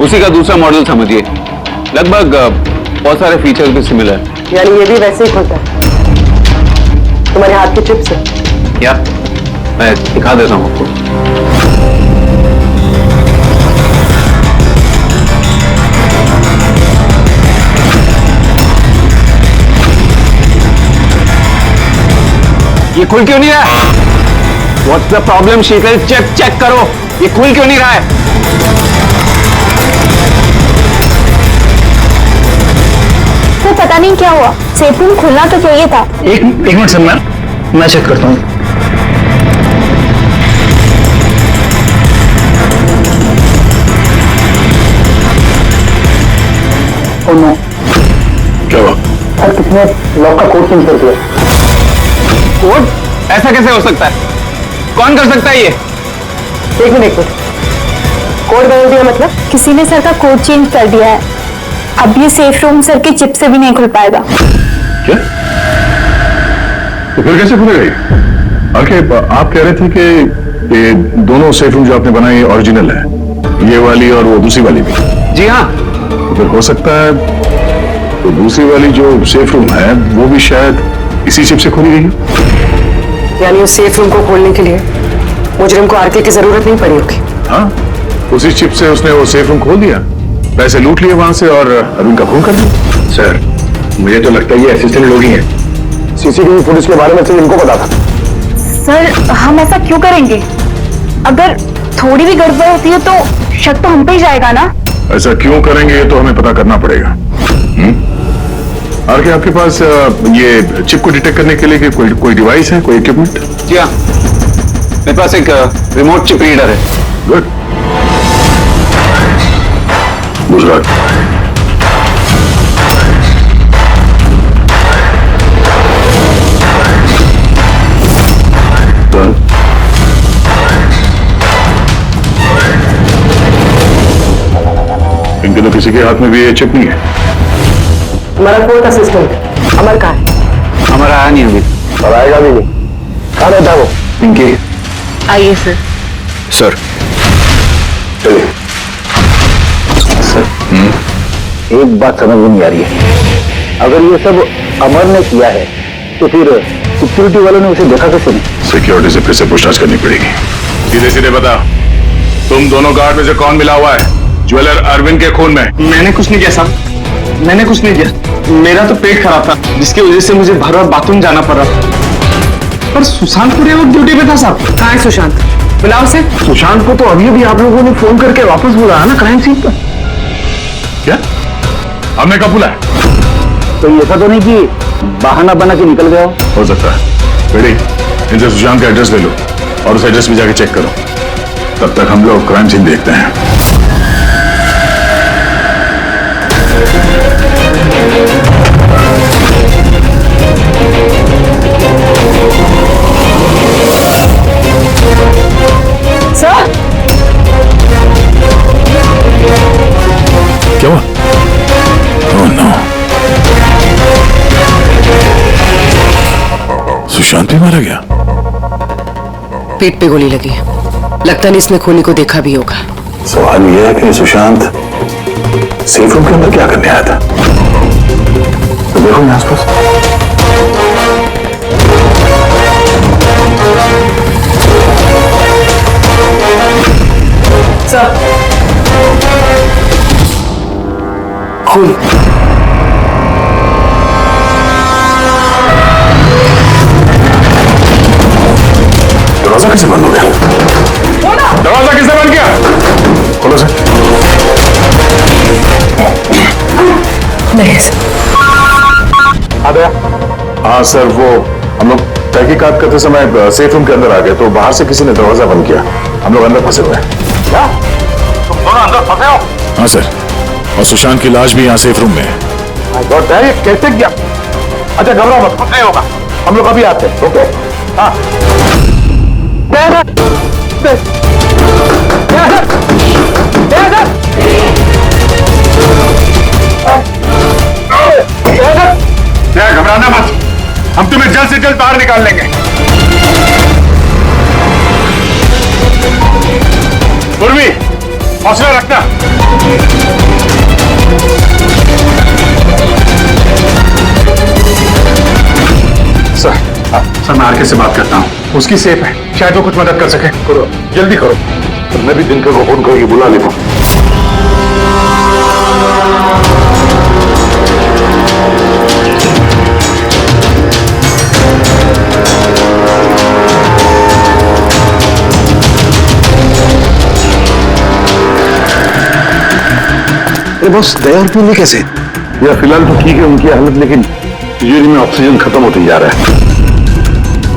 उसी का दूसरा मॉडल समझिए। लगभग बहुत सारे फीचर्स भी सिमिलर है। यानी ये भी वैसे ही खुलता है तुम्हारे हाथ के चिप से? क्या? मैं दिखा देता हूँ आपको। ये खुल क्यों नहीं रहा है? What's the problem, Sheetal? Check करो, ये खुल क्यों नहीं रहा है? तो पता नहीं क्या हुआ, सेफ रूम खुलना तो चाहिए था। एक मिनट सर, मैं चेक करता हूँ। ओह नो, क्या हुआ? सर किसने लॉक का कोड चेंज कर दिया। कोड? ऐसा कैसे हो सकता है? कौन कर सकता है ये? एक मिनट कोड बदल दिया मतलब? किसी ने सर का कोड चेंज कर दिया है, अब ये सेफ रूम सर के चिप से भी नहीं खुल पाएगा। क्या? तो फिर कैसे खुलेगा ये? आके आप कह रहे थे कि ये दोनों सेफ रूम जो आपने बनाए ओरिजिनल है, ये वाली और वो दूसरी वाली भी? जी हाँ। तो फिर हो सकता है तो दूसरी वाली जो सेफ रूम है वो भी शायद इसी चिप से खोली गई है। यानी उस सेफ रूम को खोलने के लिए मुजरिम को आरके की जरूरत नहीं पड़ी होगी। हाँ, उसी चिप से उसने वो सेफ रूम खोल दिया, पैसे लूट लिए वहां से और अरुण का खून कर दिया। सर मुझे तो लगता है ये असिस्टेंट लोग ही हैं। सीसीटीवी फुटेज के बारे में तो इनको पता था। सर हम ऐसा क्यों करेंगे? अगर थोड़ी भी गड़बड़ होती है तो शक तो हम पे ही जाएगा ना। ऐसा क्यों करेंगे ये तो हमें पता करना पड़ेगा। आरके आपके पास ये चिप को डिटेक्ट करने के लिए कोई डिवाइस है, कोई इक्विपमेंट? जी हाँ, मेरे पास एक रिमोट चिप रीडर है। गुड। दूसरा? इनके तो किसी के हाथ में भी ये चिप नहीं है। हमारा फोर्थ असिस्टेंट अमर का है। हमारा आया नहीं अभी और आएगा भी नहीं। कहाँ रहता है वो? इनके। आइए सर। सर चलिए। सर एक बात समझ में नहीं आ रही है, अगर ये सब अमर ने किया है तो फिर सिक्योरिटी वालों ने उसे देखा कैसे नहीं? सिक्योरिटी से फिर से पूछताछ करनी पड़ेगी। सीधे सीधे बता, तुम दोनों गार्ड में से कौन मिला हुआ है ज्वेलर अरविंद के खून में? मैंने कुछ नहीं किया साहब, मैंने कुछ नहीं किया। मेरा तो पेट खराब था जिसकी वजह से मुझे भर बार बाथरूम जाना पड़ा। पर सुशांत पूरे वक्त ड्यूटी पे था साहब। कहाँ है सुशांत? बुलाओ से। सुशांत को तो अभी अभी आप लोगों ने फोन करके वापस बुलाया ना क्राइम सीन पर। क्या? हमने कब बुलाया? तो ऐसा तो नहीं कि बहाना बना के निकल गया हो सकता है। बेटी, इनसे सुशांत का एड्रेस ले लो और उस एड्रेस पे जाके चेक करो। तब तक हम लोग क्राइम सीन देखते हैं। सर क्या हुआ? ओह नो, सुशांत भी मारा गया। पेट पे गोली लगी है, लगता नहीं इसने खूनी को देखा भी होगा। सवाल यह है कि सुशांत सेफ रूम के अंदर क्या करने आया था? तो देखो यहाँ आसपास। सर खून। दरवाजा कैसे बंद हो गया? दरवाजा किसने बंद किया? खोलो सर। नहीं सर। आ गया? हाँ सर, वो हम लोग तहकीकात करते समय सेफ रूम के अंदर आ गए तो बाहर से किसी ने दरवाजा बंद किया। हम लोग अंदर फंसे हुए हैं। क्या? तुम दोनों अंदर फंसे हो? हाँ सर, और सुशांत की लाश भी यहाँ सेफ रूम में है। ये कैसे किया? अच्छा घबराओ मत, कुछ नहीं होगा, हम लोग अभी आते हैं। ओके हाँ। क्या घबराना से जल्द बाहर निकाल लेंगे। पूर्वी, हौसला रखना। सर मैं आरके से बात करता हूँ, उसकी सेफ है, शायद वो कुछ मदद कर सके। करो, जल्दी करो। तो मैं भी दिनकर को फोन करके बुला लेता हूँ। बॉस, दया और पूर्वी कैसे? यार फिलहाल तो ठीक है उनकी हालत, लेकिन तिजोरी में ऑक्सीजन खत्म होते जा रहा है।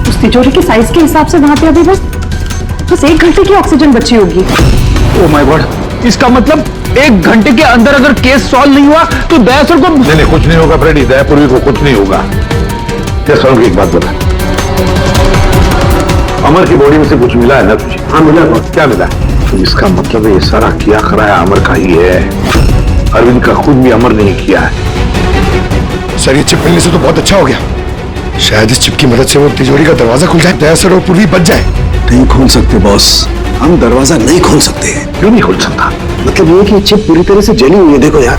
उस तिजोरी के साइज के हिसाब से वहां पे अभी बस 1 घंटे की ऑक्सीजन बची होगी। ओह माय गॉड, इसका मतलब 1 घंटे के अंदर अगर केस सॉल्व नहीं हुआ तो दया सर को नहीं, कुछ नहीं होगा फ्रेडी, दया पूर्वी को कुछ नहीं होगा। क्या सर, एक बात बता, अमर की बॉडी में से कुछ मिला है ना तुझे? हाँ मिला। क्या मिला? तो इसका मतलब ये सारा किया कराया अमर का ही है, अरविंद का खुद भी अमर नहीं किया है। सर ये चिप मिलने से तो बहुत अच्छा हो गया। शायद इस चिप की मदद से वो तिजोरी का दरवाजा खुल जाए, दया सर और पूर्वी बच जाए। नहीं खोल सकते बॉस, हम दरवाजा नहीं खोल सकते। क्यों नहीं खोल सकता? मतलब ये कि चिप पूरी तरह से जली हुई है, देखो यार।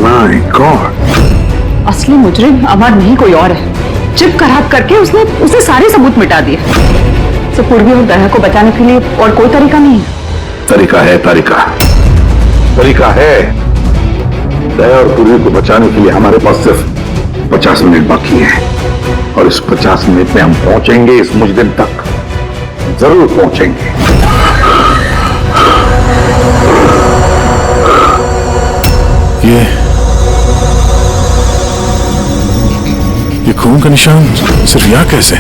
माय गॉड, असली मुजरिम अमर नहीं कोई और है। चिप खराब करके उसने सारे सबूत मिटा दिए। तो पूर्वी और दया को बचाने के लिए और कोई तरीका नहीं है। तरीका है, तरीका है। दया और पूर्वी को बचाने के लिए हमारे पास सिर्फ 50 मिनट बाकी है, और इस 50 मिनट में हम पहुंचेंगे, इस मुजरिम तक जरूर पहुंचेंगे। ये खून का निशान सिर्फ यहाँ कैसे?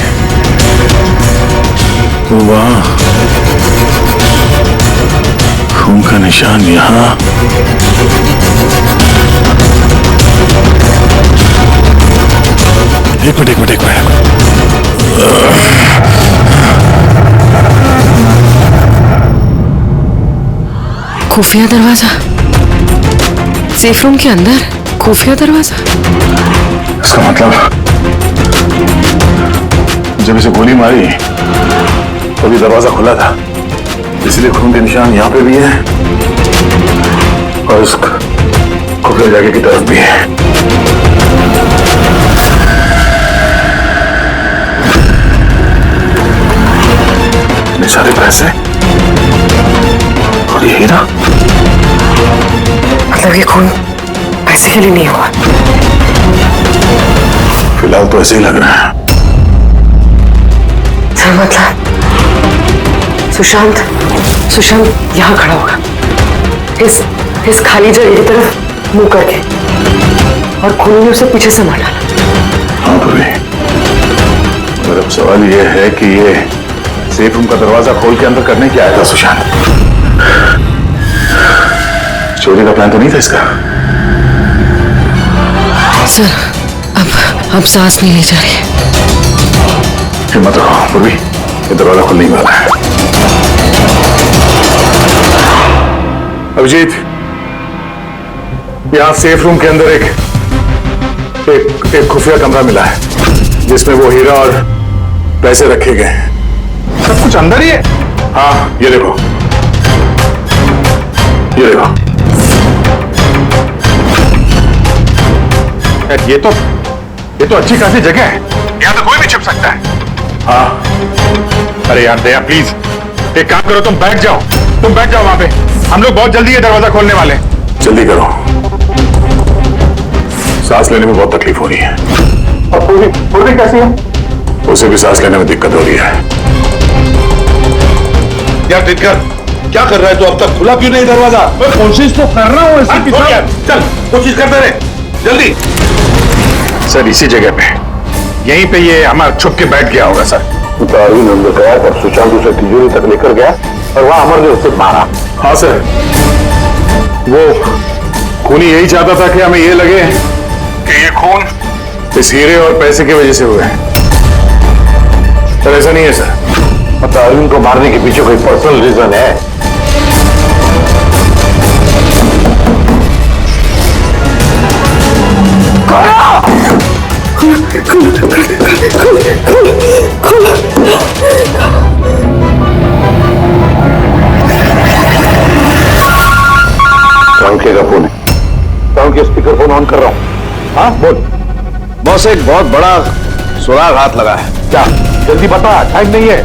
वाह, खून का निशान यहाँ। एक मिनट। खुफिया दरवाजा, सेफ रूम के अंदर खुफिया दरवाजा। इसका मतलब जब इसे गोली मारी तभी दरवाजा खुला था, इसलिए खून के निशान यहाँ पे भी है और इस खुफिया जगह की तरफ भी है। इतने सारे पैसे और ये हीरा, मतलब ये खून पैसे के लिए नहीं हुआ। फिलहाल तो ऐसे ही लग रहा है। सर मतलब सुशांत यहाँ खड़ा होगा, इस खाली जगह की तरफ मुंह करके, और खून ने उसे पीछे से मार डाला। हाँ पूर्वी, मगर अब सवाल यह है कि ये सेफ रूम का दरवाजा खोल के अंदर करने क्या आया था सुशांत? चोरी का प्लान तो नहीं था इसका? सर अब सांस नहीं ली जा रही। हिम्मत रखो पूर्वी, ये दरवाजा खुलने वाला है। अभिजीत, यहां सेफ रूम के अंदर एक खुफिया कमरा मिला है जिसमें वो हीरा और पैसे रखे गए हैं। सब कुछ अंदर ही है? हाँ, ये देखो। ये तो अच्छी खासी जगह है, यहां तो कोई भी छिप सकता है। हाँ, अरे यार दया प्लीज एक काम करो, तुम बैठ जाओ वहां पे, हम लोग बहुत जल्दी ये दरवाजा खोलने वाले हैं। जल्दी करो, सांस लेने में बहुत तकलीफ हो रही है। और पूर्वी कैसी है? उसे भी सांस लेने में दिक्कत हो रही है। यार टिटकर, क्या कर रहा है? तो अब तक खुला क्यों नहीं दरवाजा? कोशिश तो कर रहा हूँ। चल कोशिश करते रहे, जल्दी। सर इसी जगह पे, यहीं पे ये अमर छुप के बैठ गया होगा सर। तो अरविंद अंदर गया और सुशांत उसे तिजोरी तक लेकर गया और वहां अमर ने उसे मारा। हाँ सर, वो खूनी यही चाहता था कि हमें ये लगे कि ये खून इस हीरे और पैसे की वजह से हुए हैं, पर ऐसा नहीं है सर। मतलब अरविंद को मारने के पीछे कोई पर्सनल रीजन है? सांख्य का फोन है। सांख्य स्पीकर फोन ऑन कर रहा हूँ। हाँ बोल। बॉस एक बहुत बड़ा सुराग हाथ लगा है। क्या? जल्दी बता, टाइम नहीं है।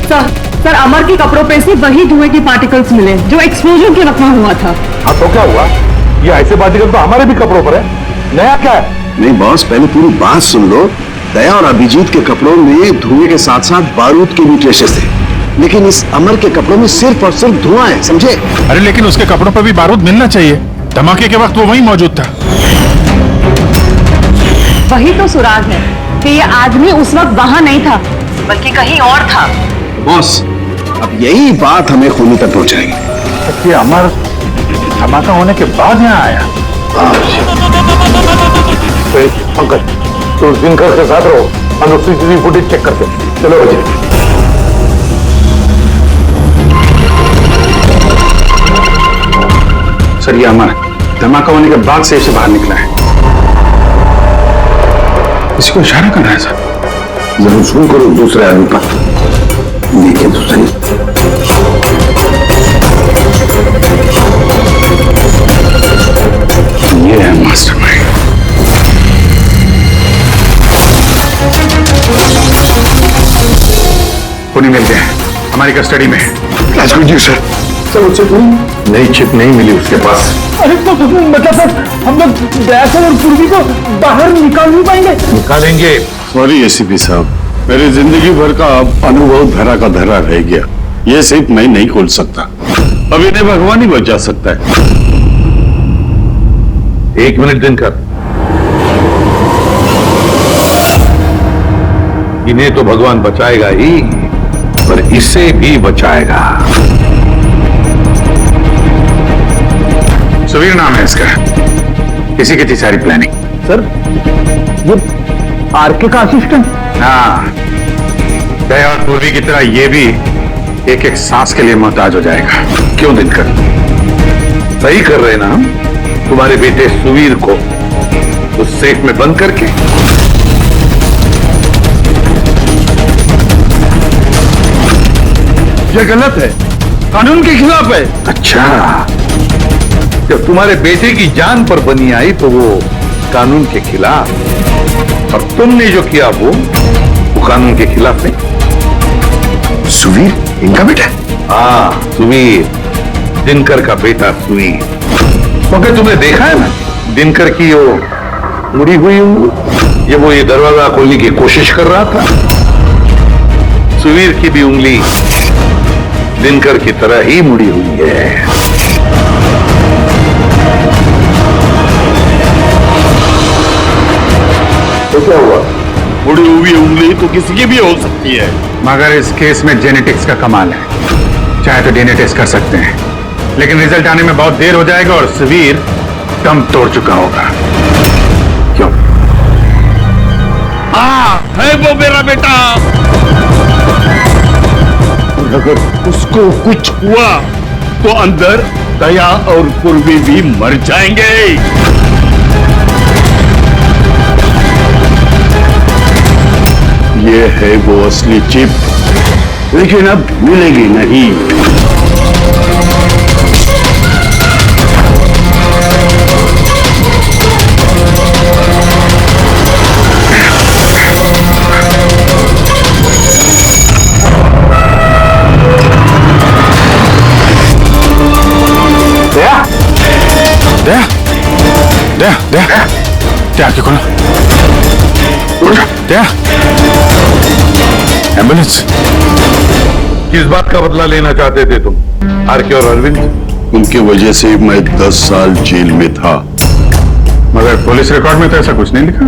सर अमर के कपड़ों पे से वही धुएं के पार्टिकल्स मिले जो एक्सप्लोजन के वक्त हुआ था। हाँ तो क्या हुआ? ये ऐसे पार्टिकल तो हमारे भी कपड़ों पर है। नया क्या है? नहीं बॉस, पहले पूरी बात सुन लो। दया और अभिजीत के कपड़ों में धुएं के साथ साथ बारूद के भी ट्रेसेस थे, लेकिन इस अमर के कपड़ों में सिर्फ और सिर्फ धुआं है, समझे? अरे लेकिन उसके कपड़ों पर भी बारूद मिलना चाहिए। धमाके के वक्त वो वहीं मौजूद था। वही तो सुराग है कि ये आदमी उस वक्त वहां नहीं था बल्कि कहीं और था। बॉस, अब यही बात हमें खूनी तक पहुंचाएगी। ये अमर धमाका होने के बाद यहाँ आया। पंकज, तो दिनकर के साथ रहो, हम लोग सीसीटीवी फुटेज चेक करते हैं। चलो बच्चे। सर ये अमर धमाका होने के बाद से इसे बाहर निकला है। किसी को इशारा कर रहा है सर। जरूर सुन करो दूसरे आदमी का, देखें तो सही। ये है मास्टरमाइंड। पुणे मिल गया, हमारी कस्टडी में है। जी सर। सर उससे कोई नई चिप नहीं मिली उसके पास। अरे तो मतलब सर हम लोग दयाचल और पूर्वी को बाहर निकाल नहीं पाएंगे? निकालेंगे। सॉरी एसीपी साहब, मेरी जिंदगी भर का अनुभव धरा का धरा रह गया। ये सिर्फ मैं नहीं खोल सकता, अब इन्हें भगवान ही बचा सकता है। 1 मिनट दिनकर, इन्हें तो भगवान बचाएगा ही, पर इसे भी बचाएगा। सुवीर नाम है इसका। इसी की थी सारी प्लानिंग। सर ये आरके का असिस्टेंट? हाँ, दया और पूर्वी की तरह ये भी एक एक सांस के लिए मोहताज हो जाएगा। क्यों दिनकर? सही कर रहे ना हम? तुम्हारे बेटे सुवीर को उस सेफ में बंद करके। ये गलत है, कानून के खिलाफ है। अच्छा, जब तुम्हारे बेटे की जान पर बनी आई तो वो कानून के खिलाफ, और तुमने जो किया वो कानून के खिलाफ नहीं। सुवीर इनका बेटा? हाँ सुवीर, दिनकर का बेटा सुवीर। क्योंकि तुमने देखा है ना दिनकर की वो मुड़ी हुई उंगली, जब वो ये दरवाजा खोलने की कोशिश कर रहा था। सुवीर की भी उंगली दिनकर की तरह ही मुड़ी हुई है। तो क्या हुआ? मुड़ी हुई उंगली तो किसी की भी हो सकती है। मगर इस केस में जेनेटिक्स का कमाल है। चाहे तो डीएनए टेस्ट कर सकते हैं, लेकिन रिजल्ट आने में बहुत देर हो जाएगा और सुवीर दम तोड़ चुका होगा। क्यों? हाँ, है वो मेरा बेटा। अगर उसको कुछ हुआ तो अंदर दया और पूर्वी भी मर जाएंगे। ये है वो असली चिप, लेकिन अब मिलेगी नहीं। दया की खोलो। दया, एम्बुलेंस। किस बात का बदला लेना चाहते थे तुम, आरके और अरविंद? उनकी वजह से मैं 10 साल जेल में था। मगर पुलिस रिकॉर्ड में तो ऐसा कुछ नहीं लिखा।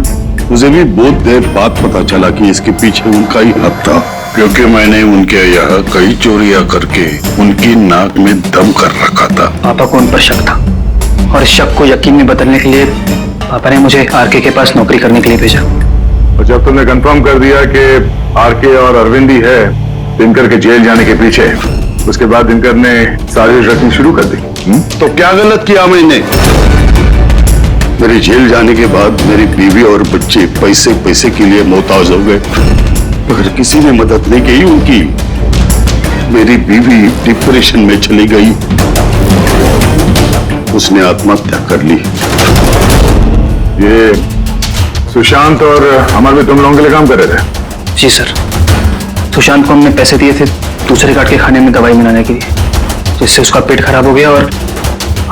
मुझे भी बहुत देर बाद पता चला कि इसके पीछे उनका ही हाथ था, क्योंकि मैंने उनके यहाँ कई चोरियां करके उनकी नाक में दम कर रखा था। पापा को उन पर शक था, और इस शक को यकीन में बदलने के लिए पापा ने मुझे आरके के पास नौकरी करने के लिए भेजा। और जब तुमने कंफर्म कर दिया कि आरके और अरविंद ही है दिनकर के जेल जाने के पीछे, उसके बाद दिनकर ने साजिश रचनी शुरू कर दी। तो क्या गलत किया मैंने? मेरे जेल जाने के बाद मेरी बीवी और बच्चे पैसे पैसे के लिए मोहताज हो गए, मगर किसी ने मदद नहीं की उनकी। मेरी बीवी डिप्रेशन में चली गई, उसने आत्महत्या कर ली। ये सुशांत और अमर भी तुम लोगों के लिए काम कर रहे थे? जी सर, सुशांत को हमने पैसे दिए थे दूसरे कार्ड के खाने में दवाई मिलाने के लिए, जिससे उसका पेट खराब हो गया और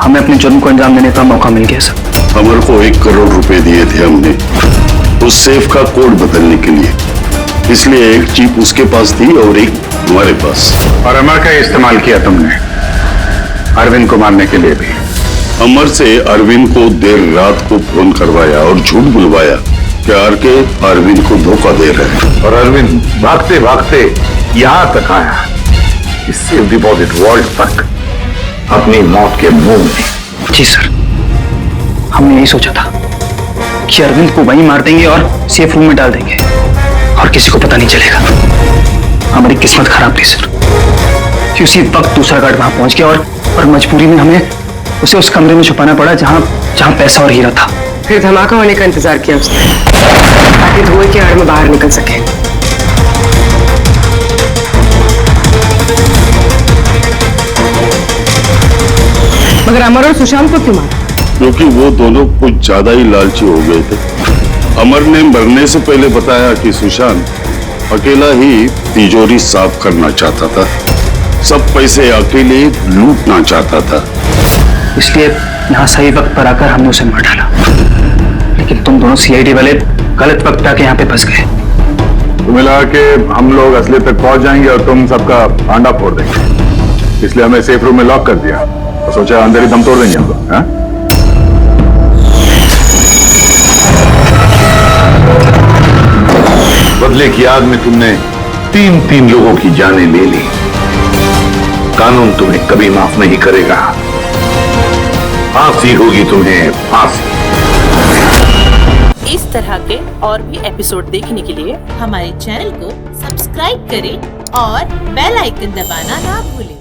हमें अपने जुर्म को अंजाम देने का मौका मिल गया सर। अमर को 1 करोड़ रुपए दिए थे हमने उस सेफ का कोड बदलने के लिए, इसलिए एक चिप उसके पास थी और एक हमारे पास। और अमर का इस्तेमाल किया तुमने अरविंद को मारने के लिए भी? अमर से अरविंद को देर रात को फोन करवाया और झूठ बुलवाया कि आरके अरविंद को धोखा दे रहे हैं। और अरविंद भागते भागते यहां तक आया, इस सेफ डिपॉजिट वॉल्ट तक, अपनी मौत के मुंह में। जी सर, हमने यही सोचा था कि अरविंद को वहीं मार देंगे और सेफ रूम में डाल देंगे और किसी को पता नहीं चलेगा। हमारी किस्मत खराब थी सर कि उसी वक्त दूसरा गार्ड वहां पहुंच गया और मजबूरी में हमें उसे उस कमरे में छुपाना पड़ा जहां पैसा और हीरा था। फिर धमाका होने का इंतजार किया उसने ताकि धुएं की आड़ में बाहर निकल सके। मगर अमर और सुशांत को क्यों मारा? क्योंकि वो दोनों कुछ ज्यादा ही लालची हो गए थे। अमर ने मरने से पहले बताया कि सुशांत अकेला ही तिजोरी साफ करना चाहता था, सब पैसे अकेले लूटना चाहता था, इसलिए यहाँ सही वक्त पर आकर हमने उसे मार डाला। लेकिन तुम दोनों सीआईडी वाले गलत वक्त आके यहाँ पे फंस गए। तुम्हें लगा कि हम लोग असली तक पहुंच जाएंगे और तुम सबका आंडा फोड़ देंगे, इसलिए हमें सेफ रूम में लॉक कर दिया और सोचा अंदर ही दम तोड़ देंगे हम लोग। हाँ? बदले की आग में तुमने 3 लोगों की जानें ले ली। कानून तुम्हें कभी माफ नहीं करेगा, फांसी होगी तुम्हें, फांसी। इस तरह के और भी एपिसोड देखने के लिए हमारे चैनल को सब्सक्राइब करें और बेल आइकन दबाना ना भूलें।